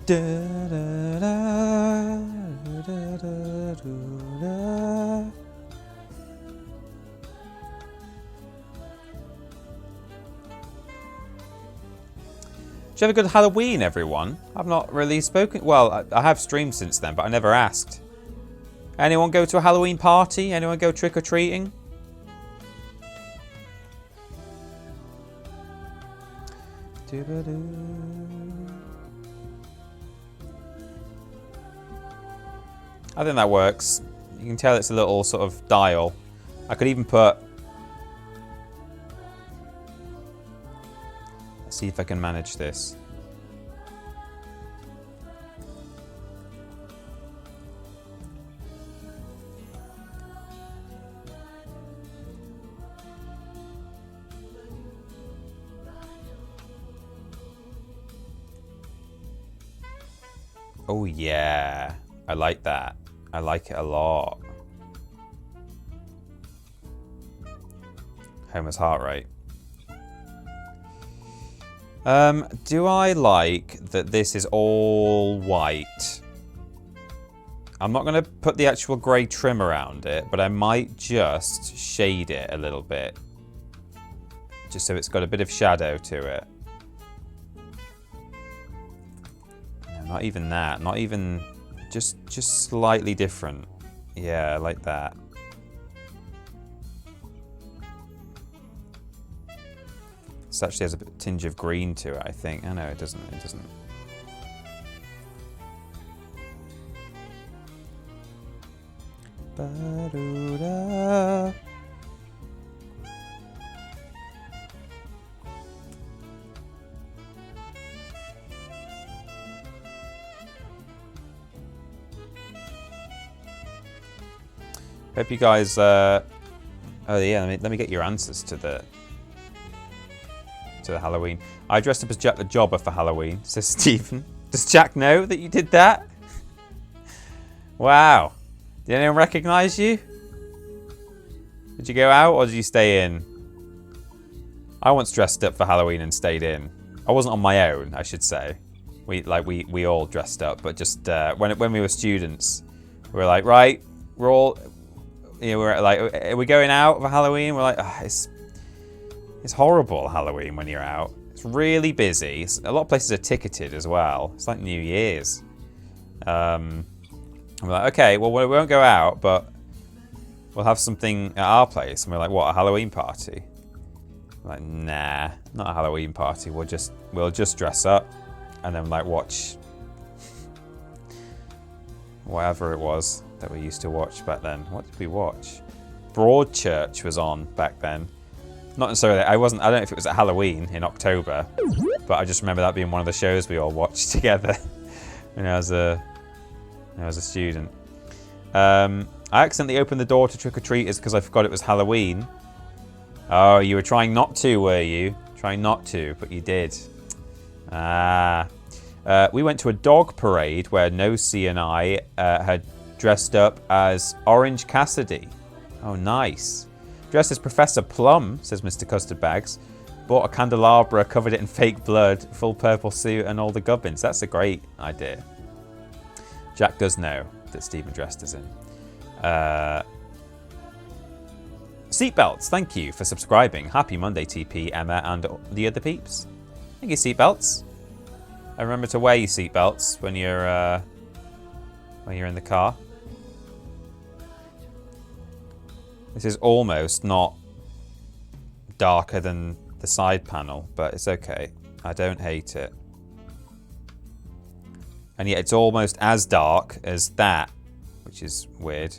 Da, da, da, da, da, da. Did you have a good Halloween, everyone? I've not really spoken... Well, I have streamed since then, but I never asked. Anyone go to a Halloween party? Anyone go trick-or-treating? I think that works. You can tell it's a little sort of dial. I could even put... Let's see if I can manage this. Oh yeah, I like that. I like it a lot. Homer's heart rate. Do I like that this is all white? I'm not going to put the actual grey trim around it, but I might just shade it a little bit. Just so it's got a bit of shadow to it. Not even that. Not even... Just slightly different. Yeah, like that. This actually has a tinge of green to it, I think. Oh, no, it doesn't. It doesn't. Ba-do-da. Hope you guys... Oh yeah, let me get your answers to the Halloween. I dressed up as Jack the Jobber for Halloween, says Stephen. Does Jack know that you did that? Wow. Did anyone recognise you? Did you go out or did you stay in? I once dressed up for Halloween and stayed in. I wasn't on my own, I should say. We all dressed up, but just when we were students, we were like, right, we're all... You know, we're like, are we going out for Halloween? We're like, oh, it's horrible Halloween when you're out. It's really busy. A lot of places are ticketed as well. It's like New Year's. We're like, okay, well, we won't go out, but we'll have something at our place. And we're like, what, a Halloween party? We're like, nah, not a Halloween party. We'll just dress up and then like watch whatever it was that we used to watch back then. What did we watch? Broadchurch was on back then. Not necessarily. I don't know if it was at Halloween in October, but I just remember that being one of the shows we all watched together when I was a student. I accidentally opened the door to trick-or-treaters because I forgot it was Halloween. Oh, you were trying not to, were you? Trying not to, but you did. We went to a dog parade where Nosy and I had dressed up as Orange Cassidy. Oh, nice. Dressed as Professor Plum, says Mr. Custard Bags. Bought a candelabra, covered it in fake blood, full purple suit, and all the gubbins. That's a great idea. Jack does know that Stephen dressed as him. Seatbelts, thank you for subscribing. Happy Monday, TP, Emma, and the other peeps. Thank you, Seatbelts. And remember to wear your seatbelts when you're in the car. This is almost not darker than the side panel, but it's okay. I don't hate it. And yet it's almost as dark as that, which is weird.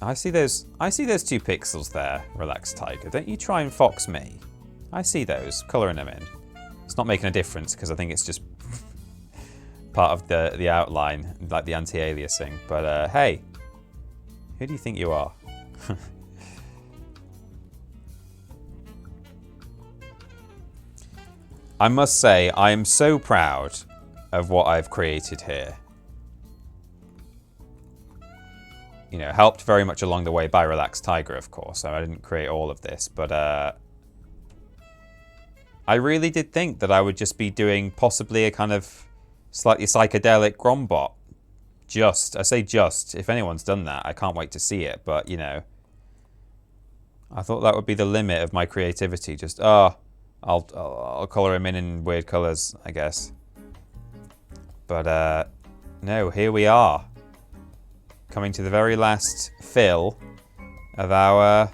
I see those 2 pixels there, Relaxed Tiger. Don't you try and fox me. I see those, colouring them in. It's not making a difference because I think it's just part of the outline, like the anti-aliasing. But hey, who do you think you are? I must say, I am so proud of what I've created here. You know, helped very much along the way by Relaxed Tiger, of course. So I didn't create all of this, but I really did think that I would just be doing possibly a kind of slightly psychedelic Grombot. I say just. If anyone's done that, I can't wait to see it. But, you know, I thought that would be the limit of my creativity. Just, I'll colour him in weird colours, I guess. But, no, here we are. Coming to the very last fill of our...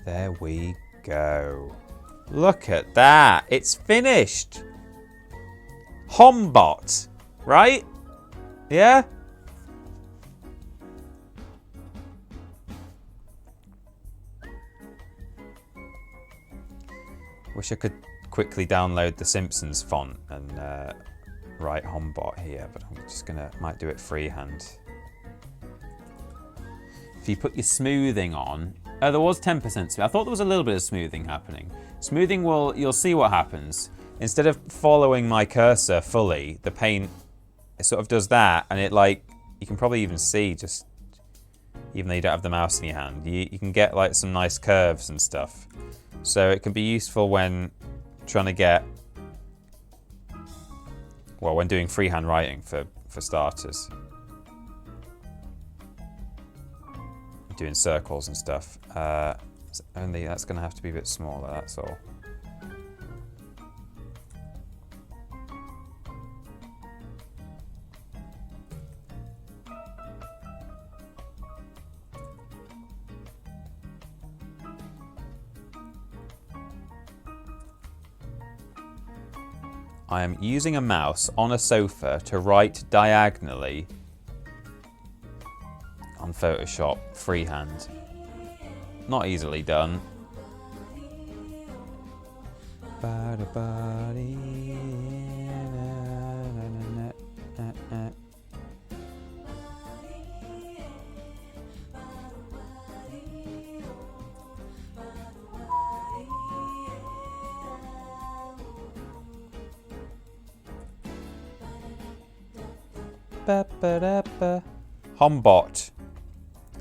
There we go. Look at that. It's finished. Hombot, right? Yeah? Wish I could quickly download the Simpsons font and write Hombot here, but I'm just might do it freehand. If you put your smoothing on, there was 10% smooth. I thought there was a little bit of smoothing happening. Smoothing you'll see what happens. Instead of following my cursor fully, the paint, it sort of does that, and it you can probably even see just, even though you don't have the mouse in your hand, you can get like some nice curves and stuff. So it can be useful when trying to get, well, when doing freehand writing for starters. Doing circles and stuff. Only that's going to have to be a bit smaller, that's all. I am using a mouse on a sofa to write diagonally on Photoshop freehand. Not easily done. Hombot.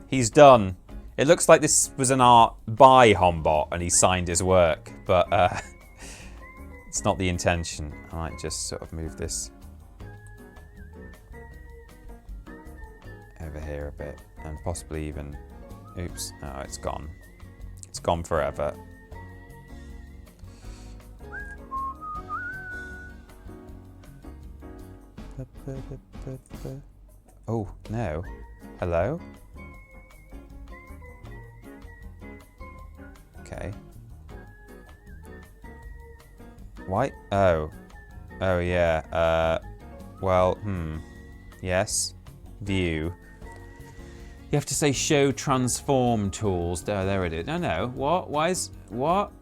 He's done. It looks like this was an art by Hombot and he signed his work, but it's not the intention. I might just sort of move this over here a bit and possibly even, oops, oh, it's gone. It's gone forever. Oh, no. Hello? Okay. Why? Oh. Oh, yeah. Well, yes. View. You have to say show transform tools. Oh, there it is. No. What? Why is... What?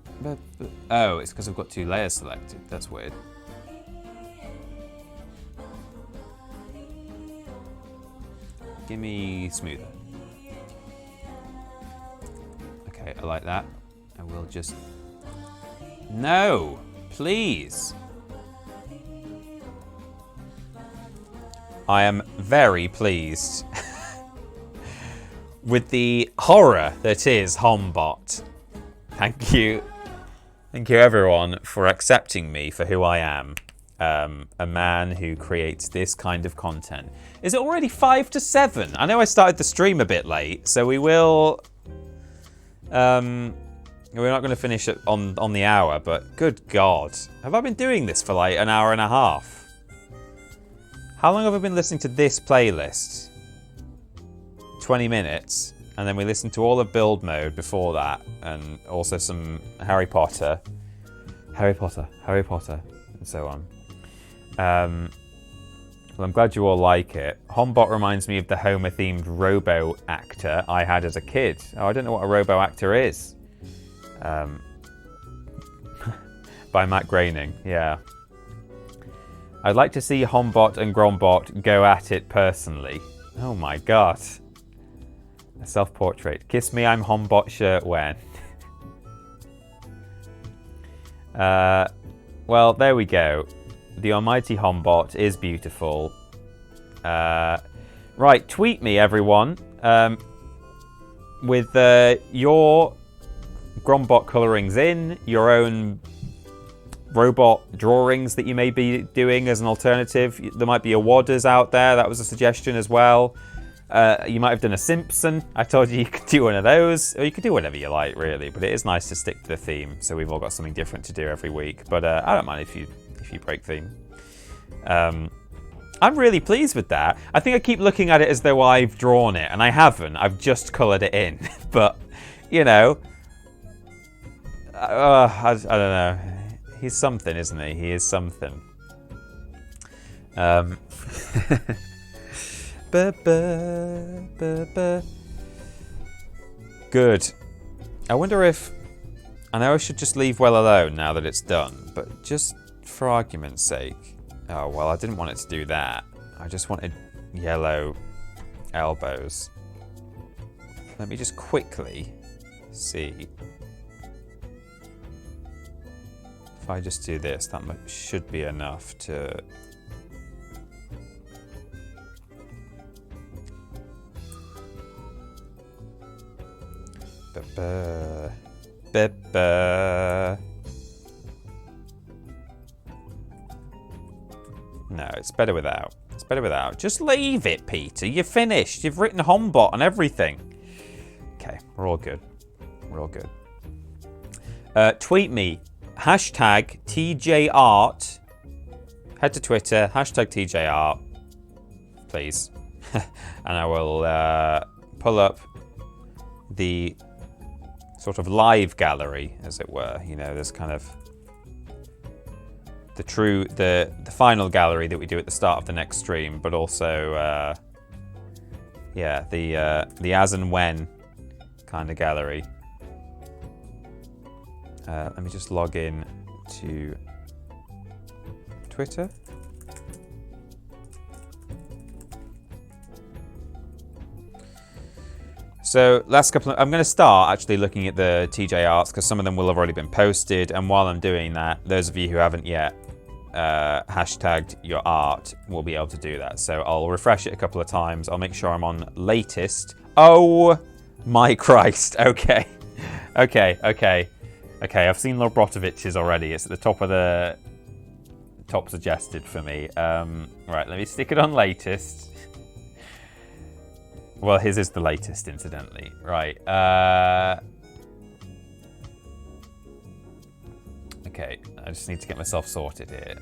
Oh, it's because I've got 2 layers selected. That's weird. Give me smoother. Okay, I like that. I will just... No! Please! I am very pleased with the horror that is Hombot. Thank you. Thank you everyone for accepting me for who I am. A man who creates this kind of content. Is it already 5 to 7? I know I started the stream a bit late, so we will... we're not going to finish it on the hour, but good God. Have I been doing this for like an hour and a half? How long have I been listening to this playlist? 20 minutes, and then we listened to all of build mode before that, and also some Harry Potter, and so on. Well, I'm glad you all like it. Hombot reminds me of the Homer-themed robo-actor I had as a kid. Oh, I don't know what a robo-actor is. By Matt Groening, yeah. I'd like to see Hombot and Grombot go at it personally. Oh my god. A self-portrait. Kiss me, I'm Hombot shirt when. Well, there we go. The almighty Hombot is beautiful. Right, tweet me, everyone, with your Grombot colorings in, your own robot drawings that you may be doing as an alternative. There might be a VODs out there. That was a suggestion as well. You might have done a Simpson. I told you could do one of those. Or you could do whatever you like, really. But it is nice to stick to the theme, so we've all got something different to do every week. But I don't mind if you break theme. I'm really pleased with that. I think I keep looking at it as though I've drawn it, and I haven't. I've just coloured it in. But, you know, I don't know. He's something, isn't he? He is something. Good. I wonder if... I know I should just leave well alone now that it's done, but just for argument's sake... Oh, well, I didn't want it to do that. I just wanted yellow elbows. Let me just quickly see... If I just do this, that should be enough to... No, it's better without. It's better without. Just leave it, Peter. You're finished. You've written Hombot and everything. Okay, we're all good. We're all good. Tweet me. Hashtag TJArt. Head to Twitter. Hashtag TJArt. Please. And I will pull up the sort of live gallery, as it were. You know, there's kind of the final gallery that we do at the start of the next stream, but also yeah, the as and when kind of gallery. Let me just log in to Twitter. So last couple of, I'm going to start actually looking at the TJ arts because some of them will have already been posted, and while I'm doing that, those of you who haven't yet hashtagged your art will be able to do that. So I'll refresh it a couple of times. I'll make sure I'm on latest. Oh my Christ. Okay. I've seen Lobrotovich's already. It's at the top of the top suggested for me. Right, let me stick it on latest. Well, his is the latest, incidentally. Right. Okay, I just need to get myself sorted here.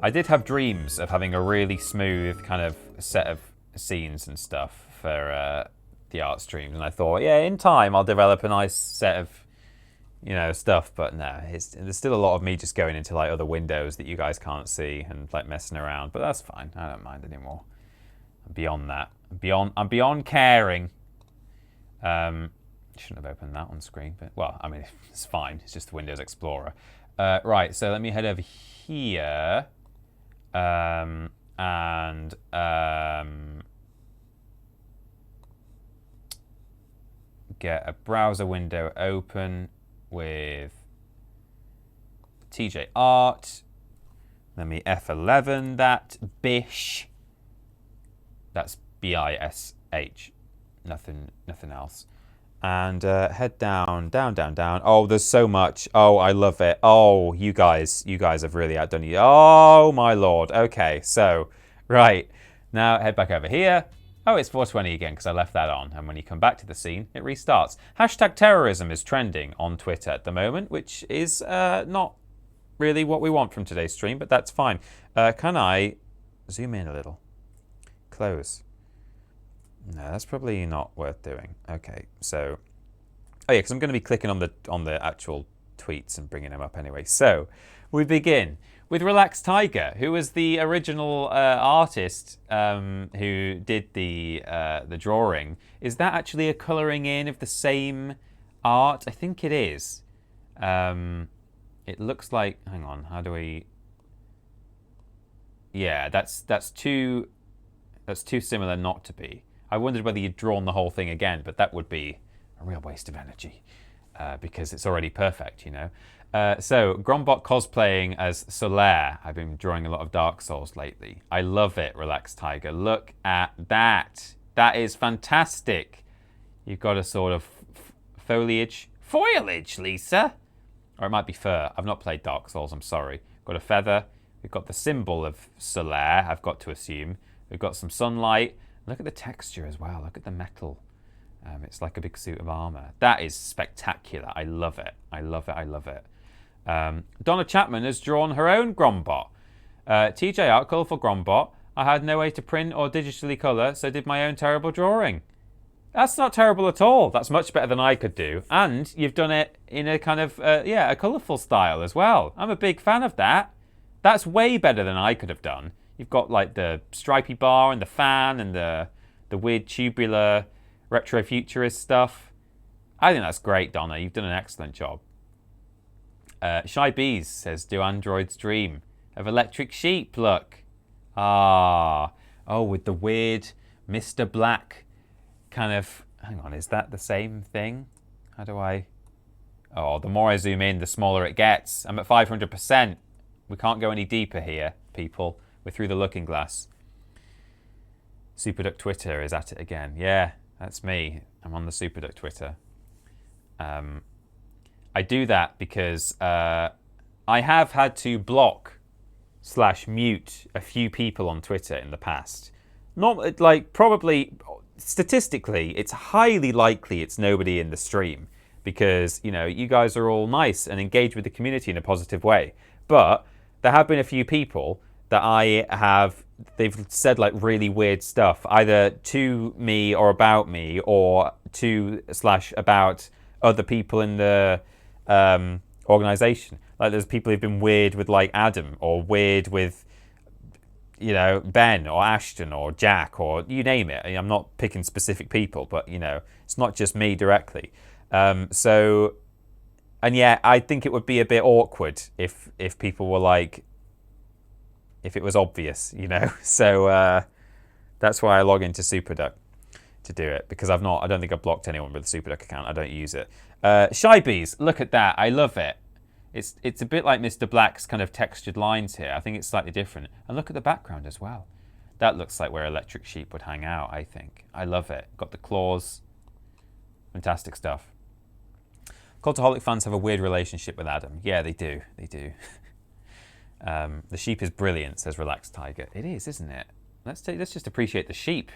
I did have dreams of having a really smooth kind of set of scenes and stuff for the art streams, and I thought, yeah, in time I'll develop a nice set of, you know, stuff. But no, there's still a lot of me just going into like other windows that you guys can't see and like messing around. But that's fine. I don't mind anymore. I'm beyond that. I'm beyond caring. Shouldn't have opened that on screen, but well, I mean, it's fine. It's just the Windows Explorer. Right. So let me head over here, and get a browser window open with TJ Art. Let me F11 that bish. That's BISH. Nothing else. And head down. Oh, there's so much. Oh, I love it. Oh, you guys have really outdone you. Oh my lord. Okay, so right now head back over here. Oh, it's 420 again because I left that on. And when you come back to the scene, it restarts. Hashtag terrorism is trending on Twitter at the moment, which is not really what we want from today's stream, but that's fine. Can I Zoom in a little. Close. No, that's probably not worth doing. Okay, so... Oh yeah, because I'm going to be clicking on the actual tweets and bringing them up anyway. So, we begin with Relaxed Tiger, who was the original artist who did the drawing. Is that actually a colouring in of the same art? I think it is. It looks like... Hang on, how do we... Yeah, that's too similar not to be. I wondered whether you'd drawn the whole thing again, but that would be a real waste of energy because it's already perfect, you know. So, Grombot cosplaying as Solaire. I've been drawing a lot of Dark Souls lately. I love it, Relaxed Tiger. Look at that. That is fantastic. You've got a sort of foliage, Lisa. Or it might be fur. I've not played Dark Souls, I'm sorry. Got a feather. We've got the symbol of Solaire, I've got to assume. We've got some sunlight. Look at the texture as well. Look at the metal. It's like a big suit of armour. That is spectacular. I love it. I love it. I love it. Donna Chapman has drawn her own Grombot. TJ art, colourful Grombot. I had no way to print or digitally colour, so did my own terrible drawing. That's not terrible at all. That's much better than I could do. And you've done it in a kind of, a colourful style as well. I'm a big fan of that. That's way better than I could have done. You've got like the stripy bar and the fan and the weird tubular retro-futurist stuff. I think that's great, Donna. You've done an excellent job. Shy Bees says, do androids dream of electric sheep? Look. Oh, with the weird Mr. Black kind of... Hang on, is that the same thing? How do I... Oh, the more I zoom in, the smaller it gets. I'm at 500%. We can't go any deeper here, people. We're through the looking glass. Superduck Twitter is at it again. Yeah, that's me. I'm on the Superduck Twitter. I do that because I have had to block/mute a few people on Twitter in the past. Not like probably statistically, it's highly likely it's nobody in the stream because you guys are all nice and engage with the community in a positive way. But there have been a few people that they've said like really weird stuff, either to me or about me, or to/about other people in the organization. Like there's people who've been weird with like Adam, or weird with Ben or Ashton or Jack, or you name it. I'm not picking specific people, but it's not just me directly. And yeah, I think it would be a bit awkward if people were like, if it was obvious, So that's why I log into Superduck to do it, because I don't think I've blocked anyone with a Superduck account. I don't use it. Shy Bees, look at that. I love it. It's a bit like Mr. Black's kind of textured lines here. I think it's slightly different. And look at the background as well. That looks like where Electric Sheep would hang out, I think. I love it. Got the claws. Fantastic stuff. Cultaholic fans have a weird relationship with Adam. Yeah, they do. They do. The sheep is brilliant, says Relaxed Tiger. It is, isn't it? Let's just appreciate the sheep.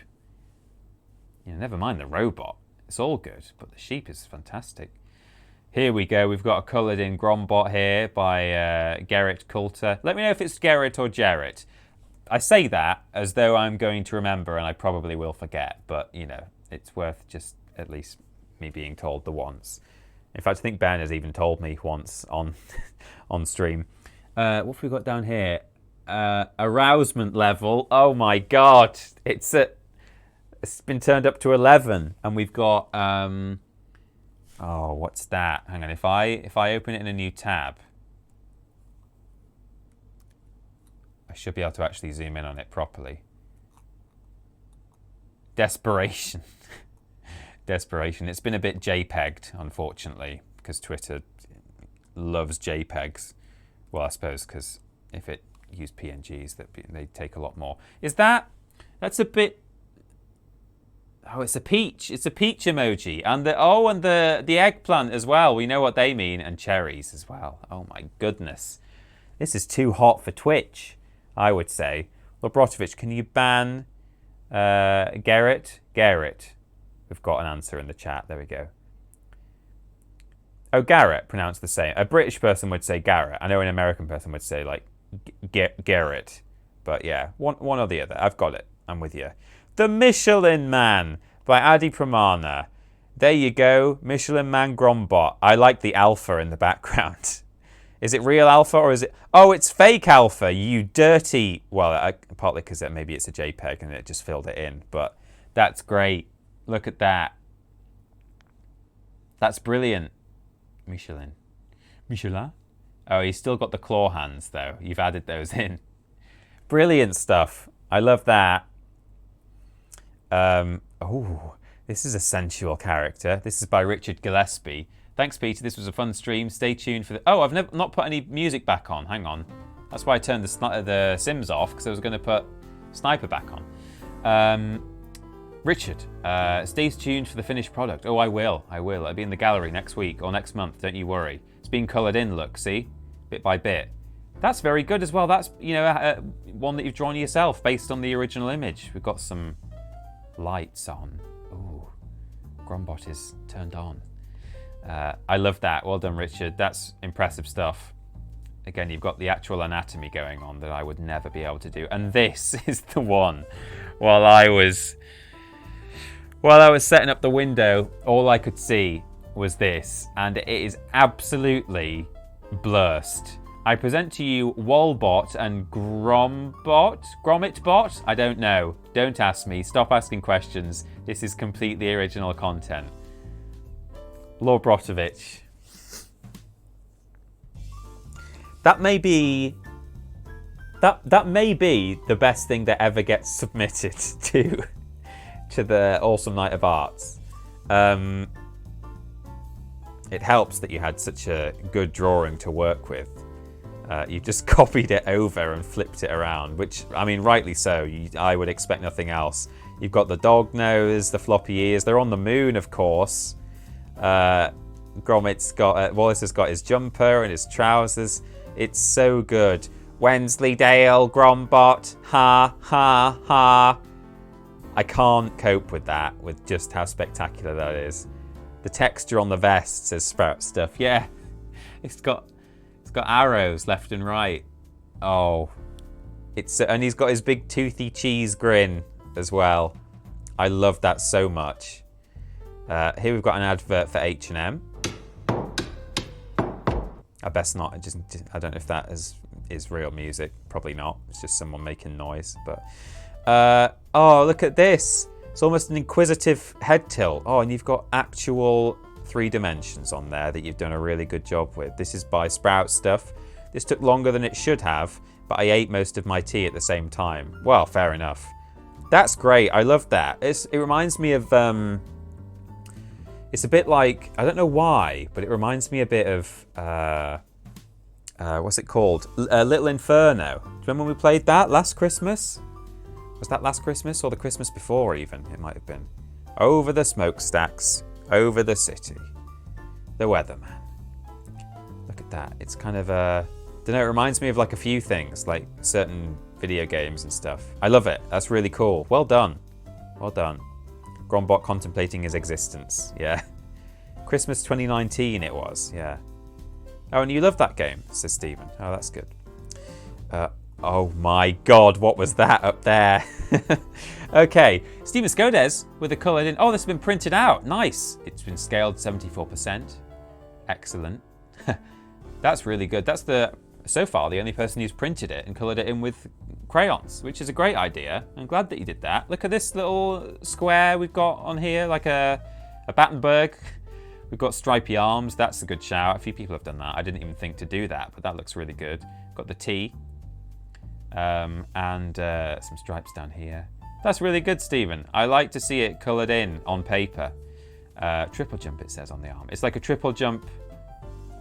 Never mind the robot. It's all good, but the sheep is fantastic. Here we go. We've got a coloured in Grombot here by Gerrit Coulter. Let me know if it's Gerrit or Jarrett. I say that as though I'm going to remember, and I probably will forget, but, it's worth just at least me being told the once. In fact, I think Ben has even told me once on stream. What have we got down here? Arousement level. Oh my god. It's been turned up to 11. And we've got... what's that? Hang on. If I open it in a new tab, I should be able to actually zoom in on it properly. Desperation. Desperation. It's been a bit JPEG'd, unfortunately, because Twitter loves JPEGs. Well, I suppose because if it used PNGs, they take a lot more. That's a bit... Oh, it's a peach. It's a peach emoji. And the eggplant as well. We know what they mean. And cherries as well. Oh, my goodness. This is too hot for Twitch, I would say. Lobrotovich, can you ban Gerrit? Gerrit. We've got an answer in the chat. There we go. Oh, Garrett, pronounced the same. A British person would say Garrett. I know an American person would say, like, Garrett. But yeah, one or the other. I've got it. I'm with you. The Michelin Man by Adi Pramana. There you go. Michelin Man Grombot. I like the alpha in the background. Is it real alpha or is it... Oh, it's fake alpha, you dirty... Well, partly because maybe it's a JPEG and it just filled it in. But that's great. Look at that. That's brilliant. Michelin. Oh, he's still got the claw hands, though. You've added those in. Brilliant stuff. I love that. Oh, this is a sensual character. This is by Richard Gillespie. Thanks, Peter. This was a fun stream. Stay tuned for the... Oh, I've not put any music back on. Hang on. That's why I turned the Sims off, because I was going to put Sniper back on. Richard, stay tuned for the finished product. Oh, I will. I'll be in the gallery next week or next month. Don't you worry. It's being coloured in, look, see? Bit by bit. That's very good as well. That's, one that you've drawn yourself based on the original image. We've got some lights on. Ooh, Grombot is turned on. I love that. Well done, Richard. That's impressive stuff. Again, you've got the actual anatomy going on that I would never be able to do. And this is the one. While I was setting up the window, all I could see was this. And it is absolutely blurst. I present to you Wolbot and Gromitbot? I don't know. Don't ask me. Stop asking questions. This is completely original content. Lord Brotovich. That may be the best thing that ever gets submitted to the Awesome Night of Arts. It helps that you had such a good drawing to work with. You just copied it over and flipped it around, which, I mean, rightly so. I would expect nothing else. You've got the dog nose, the floppy ears. They're on the moon, of course. Wallace has got his jumper and his trousers. It's so good. Wensleydale, Grombot, ha, ha, ha. I can't cope with that, with just how spectacular that is. The texture on the vest says Sprout stuff. Yeah, it's got arrows left and right. Oh, and he's got his big toothy cheese grin as well. I love that so much. Here we've got an advert for H&M. I best not. I don't know if that is real music. Probably not. It's just someone making noise. But oh, look at this. It's almost an inquisitive head tilt. Oh, and you've got actual 3 dimensions on there that you've done a really good job with. This is by Sprout Stuff. This took longer than it should have, but I ate most of my tea at the same time. Well, fair enough. That's great. I love that. It reminds me of... it's a bit like... I don't know why, but it reminds me a bit of... what's it called? Little Inferno. Do you remember when we played that last Christmas? Was that last Christmas or the Christmas before even? It might have been. Over the smokestacks, over the city, the weatherman. Look at that. It's kind of a... I don't know, it reminds me of like a few things, like certain video games and stuff. I love it. That's really cool. Well done. Well done. Grombot contemplating his existence. Yeah. Christmas 2019 it was. Yeah. Oh, and you love that game, says Stephen. Oh, that's good. Oh my God, what was that up there? Okay, Stephen Skodes with the coloured in. Oh, this has been printed out. Nice. It's been scaled 74%. Excellent. That's really good. That's so far the only person who's printed it and coloured it in with crayons, which is a great idea. I'm glad that you did that. Look at this little square we've got on here, like a Battenberg. We've got stripy arms. That's a good shout. A few people have done that. I didn't even think to do that, but that looks really good. Got the T. And some stripes down here. That's really good, Stephen. I like to see it coloured in on paper. TripleJump, it says on the arm. It's like a TripleJump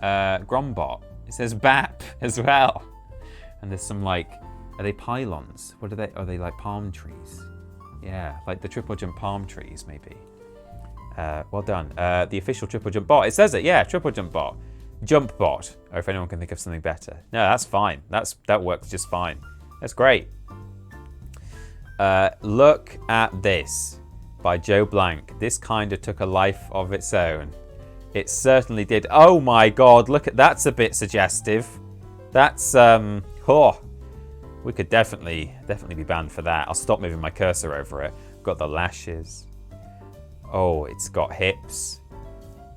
Grombot. It says BAP as well. And there's some are they pylons? What are they? Are they like palm trees? Yeah, like the TripleJump palm trees, maybe. Well done. The official TripleJump bot. It says it, yeah, TripleJump bot. Jump bot, or if anyone can think of something better. No, that's fine. That works just fine. That's great. Look at this by Joe Blank. This kind of took a life of its own. It certainly did. Oh my God, look at that's a bit suggestive. That's We could definitely be banned for that. I'll stop moving my cursor over it. Got the lashes. Oh, it's got hips.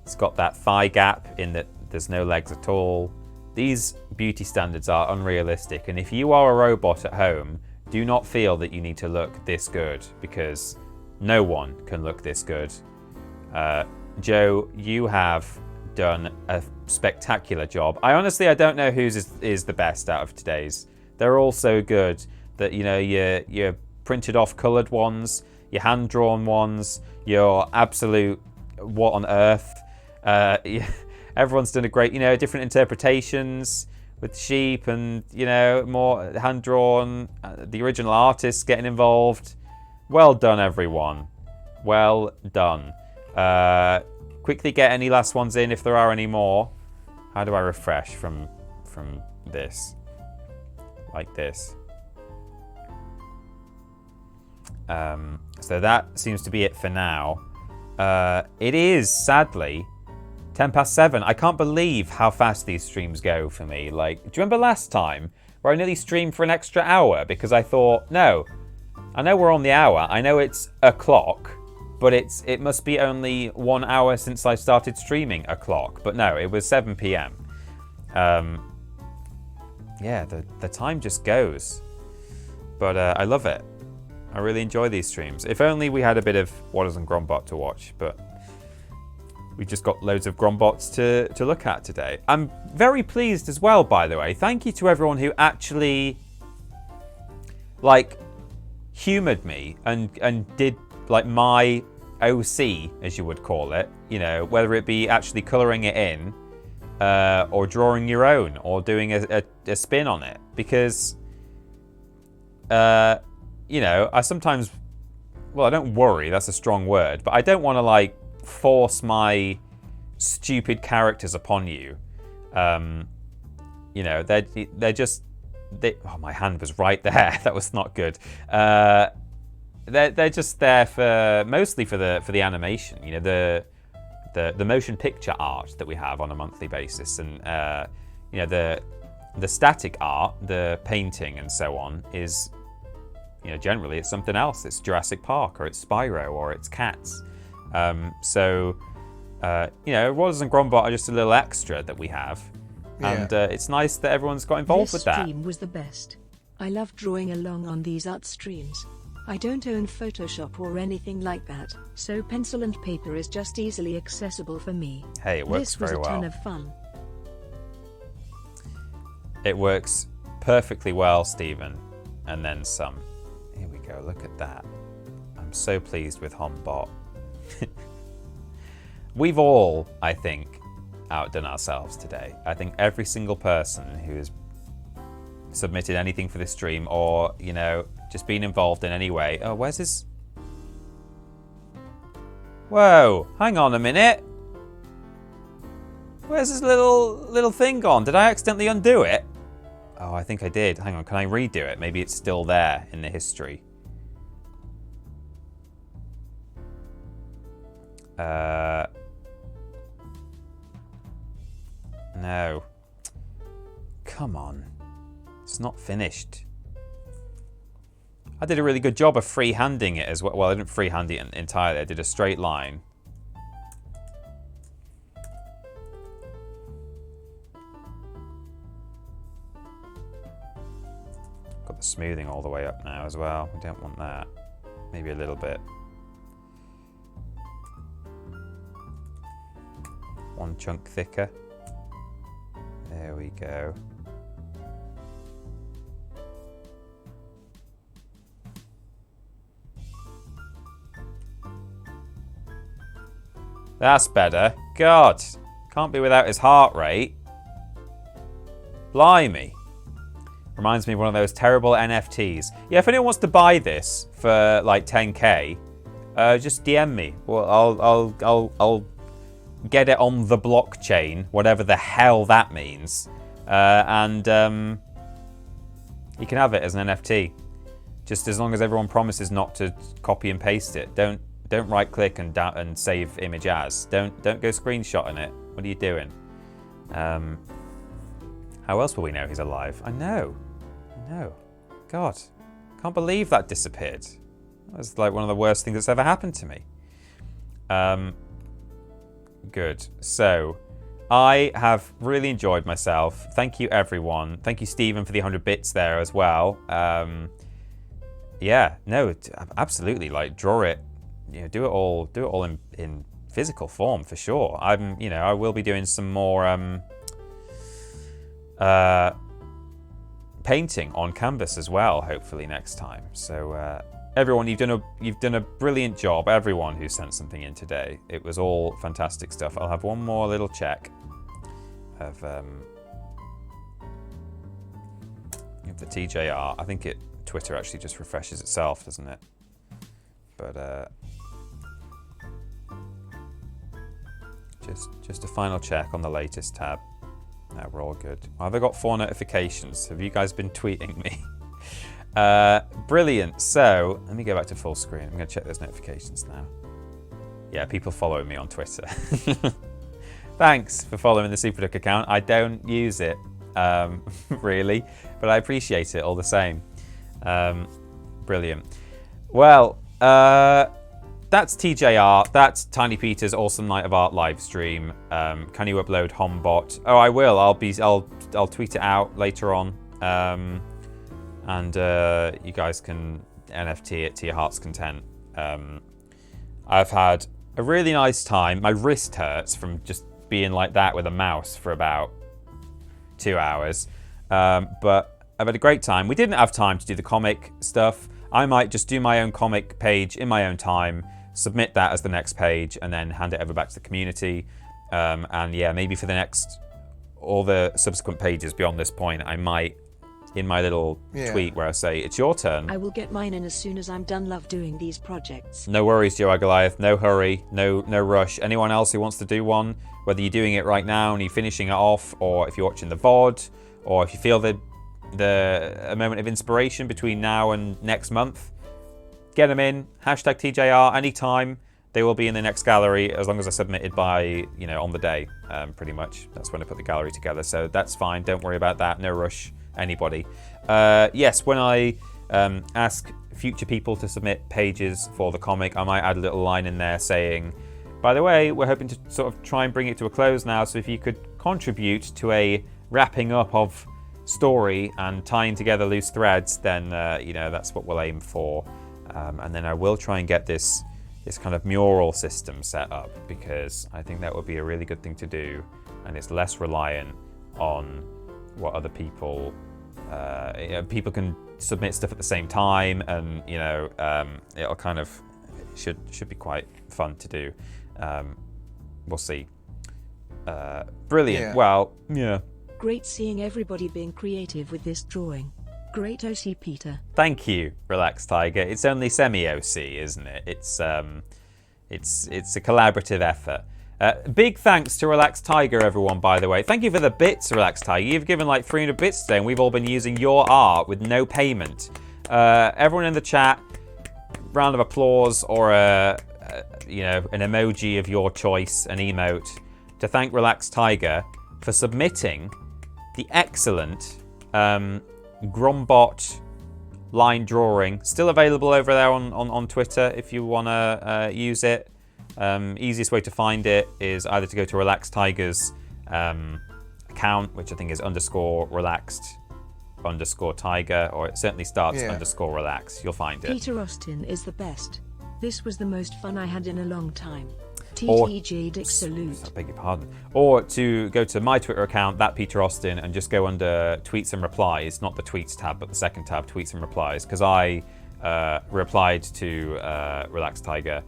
It's got that thigh gap in that there's no legs at all. These beauty standards are unrealistic, and if you are a robot at home, do not feel that you need to look this good, because no one can look this good. Joe, you have done a spectacular job. I don't know whose is the best out of today's. They're all so good that, you know, your printed off coloured ones, your hand drawn ones, your absolute what on earth. Everyone's done a great, you know, different interpretations with sheep and, you know, more hand drawn. The original artists getting involved. Well done, everyone. Well done. Quickly get any last ones in if there are any more. How do I refresh from this? Like this. So that seems to be it for now. It is, sadly, 7:10. I can't believe how fast these streams go for me. Like, do you remember last time where I nearly streamed for an extra hour because I thought, no, I know we're on the hour. I know it's o'clock, but it must be only 1 hour since I started streaming o'clock. But no, it was 7 p.m. Yeah, the time just goes. But I love it. I really enjoy these streams. If only we had a bit of VODs and Grombot to watch, but we've just got loads of Grombots to look at today. I'm very pleased as well, by the way. Thank you to everyone who actually, like, humoured me and did, like, my OC, as you would call it. You know, whether it be actually colouring it in, or drawing your own, or doing a spin on it. Because, you know, I sometimes, well, I don't worry, that's a strong word, but I don't want to, like, force my stupid characters upon you. You know, they're just, oh, my hand was right there. That was not good. They're just there for, mostly for the animation, you know, the motion picture art that we have on a monthly basis, and you know, the static art, the painting and so on is, you know, generally it's something else. It's Jurassic Park, or it's Spyro, or it's Cats. So you know, VODs and Grombot are just a little extra that we have, and it's nice that everyone's got involved with that. This stream was the best. I love drawing along on these art streams. I don't own Photoshop or anything like that, so pencil and paper is just easily accessible for me. Hey, it works very well. This was a ton of fun. It works perfectly well, Stephen, and then some. Here we go, look at that. I'm so pleased with HomBot. We've all, I think, outdone ourselves today. I think every single person who has submitted anything for this stream, or, you know, just been involved in any way. Oh, where's his... Whoa, hang on a minute. Where's his little thing gone? Did I accidentally undo it? Oh, I think I did. Hang on, can I redo it? Maybe it's still there in the history. No. Come on. It's not finished. I did a really good job of freehanding it as well. Well, I didn't freehand it entirely. I did a straight line. Got the smoothing all the way up now as well. We don't want that. Maybe a little bit. One chunk thicker. There we go. That's better. God, can't be without his heart rate. Blimey. Reminds me of one of those terrible NFTs. Yeah, if anyone wants to buy this for like 10k, just DM me. Well, I'll get it on the blockchain, whatever the hell that means, and you can have it as an NFT. Just as long as everyone promises not to copy and paste it. Don't right click and save image as. Don't go screenshotting it. What are you doing? How else will we know he's alive? I know. God, can't believe that disappeared. That was like one of the worst things that's ever happened to me. Good. So, I have really enjoyed myself. Thank you, everyone. Thank you, Stephen, for the 100 bits there as well. Yeah, no, absolutely. Like, draw it. You know, do it all in physical form for sure. I will be doing some more painting on canvas as well, hopefully next time. So. Everyone, you've done a brilliant job. Everyone who sent something in today, it was all fantastic stuff. I'll have one more little check of the TJR. I think Twitter actually just refreshes itself, doesn't it? But just a final check on the latest tab. No, we're all good. Have I got 4 notifications? Have you guys been tweeting me? Brilliant. So let me go back to full screen. I'm going to check those notifications now. Yeah, people following me on Twitter. Thanks for following the SuperDuck account. I don't use it really, but I appreciate it all the same. Brilliant. Well, that's TJR. That's Tiny Peter's Awesome Night of Art live stream. Can you upload Hombot? Oh, I will. I'll tweet it out later on. And you guys can NFT it to your heart's content. I've had a really nice time. My wrist hurts from just being like that with a mouse for about 2 hours. But I've had a great time. We didn't have time to do the comic stuff. I might just do my own comic page in my own time, submit that as the next page, and then hand it over back to the community. And yeah, maybe for all the subsequent pages beyond this point, I might, in my little tweet where I say, it's your turn. I will get mine in as soon as I'm done. Love doing these projects. No worries, Joe Goliath. No hurry. No rush. Anyone else who wants to do one, whether you're doing it right now and you're finishing it off, or if you're watching the VOD, or if you feel a moment of inspiration between now and next month, get them in. Hashtag TJR anytime. They will be in the next gallery as long as I submitted by, on the day, pretty much. That's when I put the gallery together. So that's fine. Don't worry about that. No rush. Anybody. Yes, when I ask future people to submit pages for the comic, I might add a little line in there saying, by the way, we're hoping to sort of try and bring it to a close now, so if you could contribute to a wrapping up of story and tying together loose threads, then that's what we'll aim for. And then I will try and get this kind of mural system set up, because I think that would be a really good thing to do, and it's less reliant on what other people people can submit stuff at the same time, and it'll kind of should be quite fun to do. We'll see. Brilliant. Yeah. Well, yeah. Great seeing everybody being creative with this drawing. Great OC, Peter. Thank you, Relax Tiger. It's only semi-OC, isn't it? It's a collaborative effort. Big thanks to Relax Tiger, everyone, by the way. Thank you for the bits, Relax Tiger. You've given like 300 bits today, and we've all been using your art with no payment. Everyone in the chat, round of applause, or an emoji of your choice, an emote, to thank Relax Tiger for submitting the excellent Grombot line drawing. Still available over there on Twitter if you want to use it. Easiest way to find it is either to go to Relax Tiger's account, which I think is _relaxed_tiger, or it certainly starts _relax. You'll find it. Peter Austin is the best. This was the most fun I had in a long time. TTG Dick salute. I beg your pardon. Or to go to my Twitter account, that Peter Austin, and just go under tweets and replies, not the tweets tab, but the second tab, tweets and replies, because I replied to Relax Tiger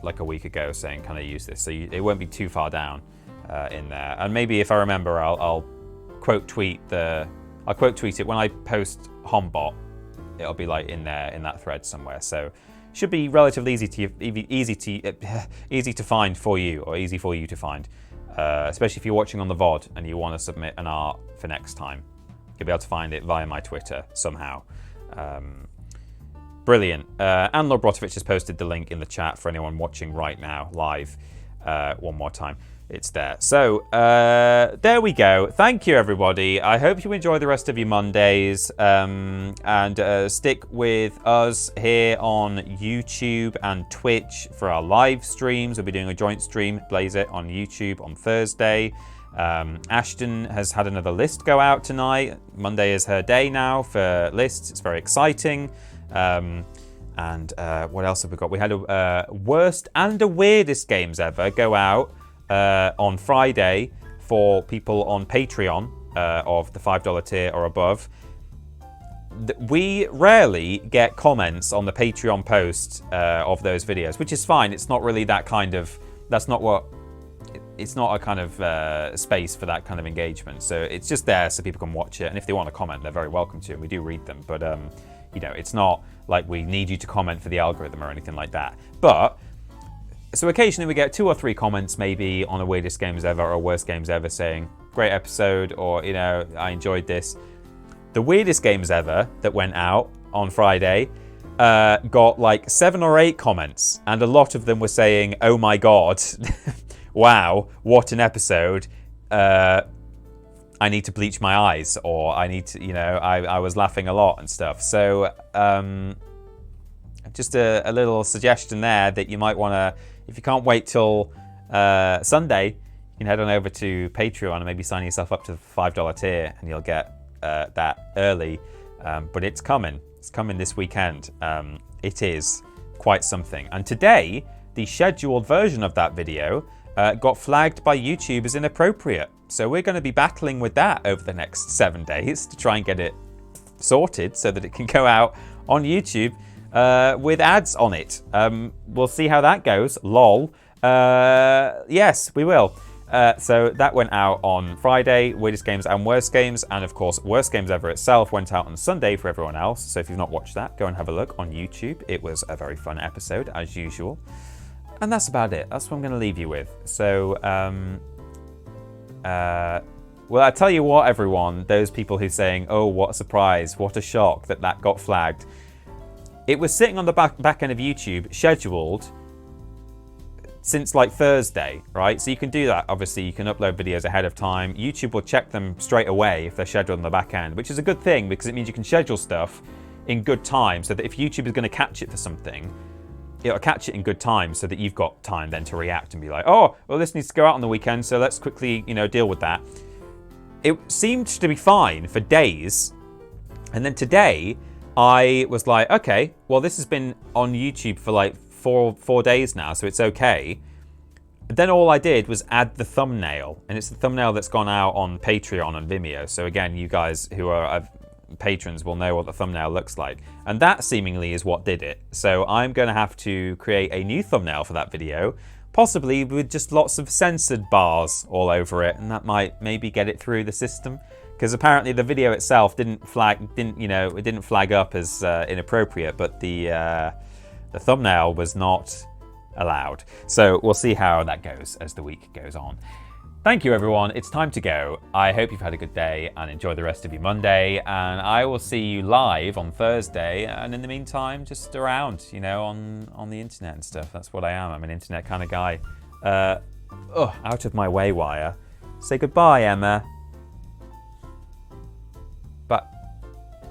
like a week ago saying, can I use this? So it won't be too far down in there. And maybe if I remember, I'll quote tweet it when I post Hombot. It'll be like in there in that thread somewhere. So should be relatively easy to find for you, or easy for you to find, especially if you're watching on the VOD and you want to submit an art for next time. You'll be able to find it via my Twitter somehow. Brilliant. And Lord Brotovich has posted the link in the chat for anyone watching right now live. one more time. It's there. So there we go. Thank you, everybody. I hope you enjoy the rest of your Mondays, and stick with us here on YouTube and Twitch for our live streams. We'll be doing a joint stream, Blaze It, on YouTube on Thursday. Ashton has had another list go out tonight. Monday is her day now for lists. It's very exciting. And what else have we got? We had a worst and a weirdest games ever go out on Friday for people on Patreon of the $5 tier or above. We rarely get comments on the Patreon post of those videos, which is fine. It's not really that kind of, that's not what, it's not a kind of space for that kind of engagement. So it's just there so people can watch it. And if they want to comment, they're very welcome to, and we do read them. But, you know, it's not like we need you to comment for the algorithm or anything like that. But so occasionally we get 2 or 3 comments maybe on a weirdest games ever or worst games ever saying, great episode, or, you know, I enjoyed this. The weirdest games ever that went out on Friday got like 7 or 8 comments, and a lot of them were saying, oh my God, wow, what an episode. I need to bleach my eyes, or I need to, you know, I was laughing a lot and stuff. So just a little suggestion there that you might want to, if you can't wait till Sunday, you can head on over to Patreon and maybe sign yourself up to the $5 tier, and you'll get that early. But it's coming. It's coming this weekend. It is quite something. And today, the scheduled version of that video got flagged by YouTube as inappropriate. So we're going to be battling with that over the next 7 days to try and get it sorted so that it can go out on YouTube with ads on it. We'll see how that goes. Lol. Yes, we will. So that went out on Friday, weirdest games and worst games. And of course, worst games ever itself went out on Sunday for everyone else. So if you've not watched that, go and have a look on YouTube. It was a very fun episode, as usual. And that's about it. That's what I'm going to leave you with. So, well, I tell you what, everyone, those people who are saying, oh, what a surprise, what a shock that that got flagged. It was sitting on the back end of YouTube, scheduled since like Thursday, right? So you can do that. Obviously, you can upload videos ahead of time. YouTube will check them straight away if they're scheduled on the back end, which is a good thing because it means you can schedule stuff in good time so that if YouTube is going to catch it for something, it'll catch it in good time so that you've got time then to react and be like, oh, well, this needs to go out on the weekend, so let's quickly, you know, deal with that. It seemed to be fine for days. And then today, I was like, okay, well, this has been on YouTube for like four days now, so it's okay. But then all I did was add the thumbnail, and it's the thumbnail that's gone out on Patreon and Vimeo. So again, you guys who are patrons will know what the thumbnail looks like. And that seemingly is what did it. So I'm going to have to create a new thumbnail for that video, possibly with just lots of censored bars all over it, and that might maybe get it through the system. Because apparently the video itself didn't flag up as inappropriate, but the thumbnail was not allowed. So we'll see how that goes as the week goes on. Thank you, everyone. It's time to go. I hope you've had a good day and enjoy the rest of your Monday. And I will see you live on Thursday. And in the meantime, just around, you know, on the internet and stuff. That's what I am. I'm an internet kind of guy. Out of my way, wire. Say goodbye, Emma. But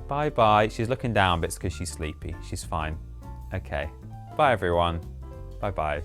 bye-bye. She's looking down, but it's because she's sleepy. She's fine. Okay. Bye, everyone. Bye-bye.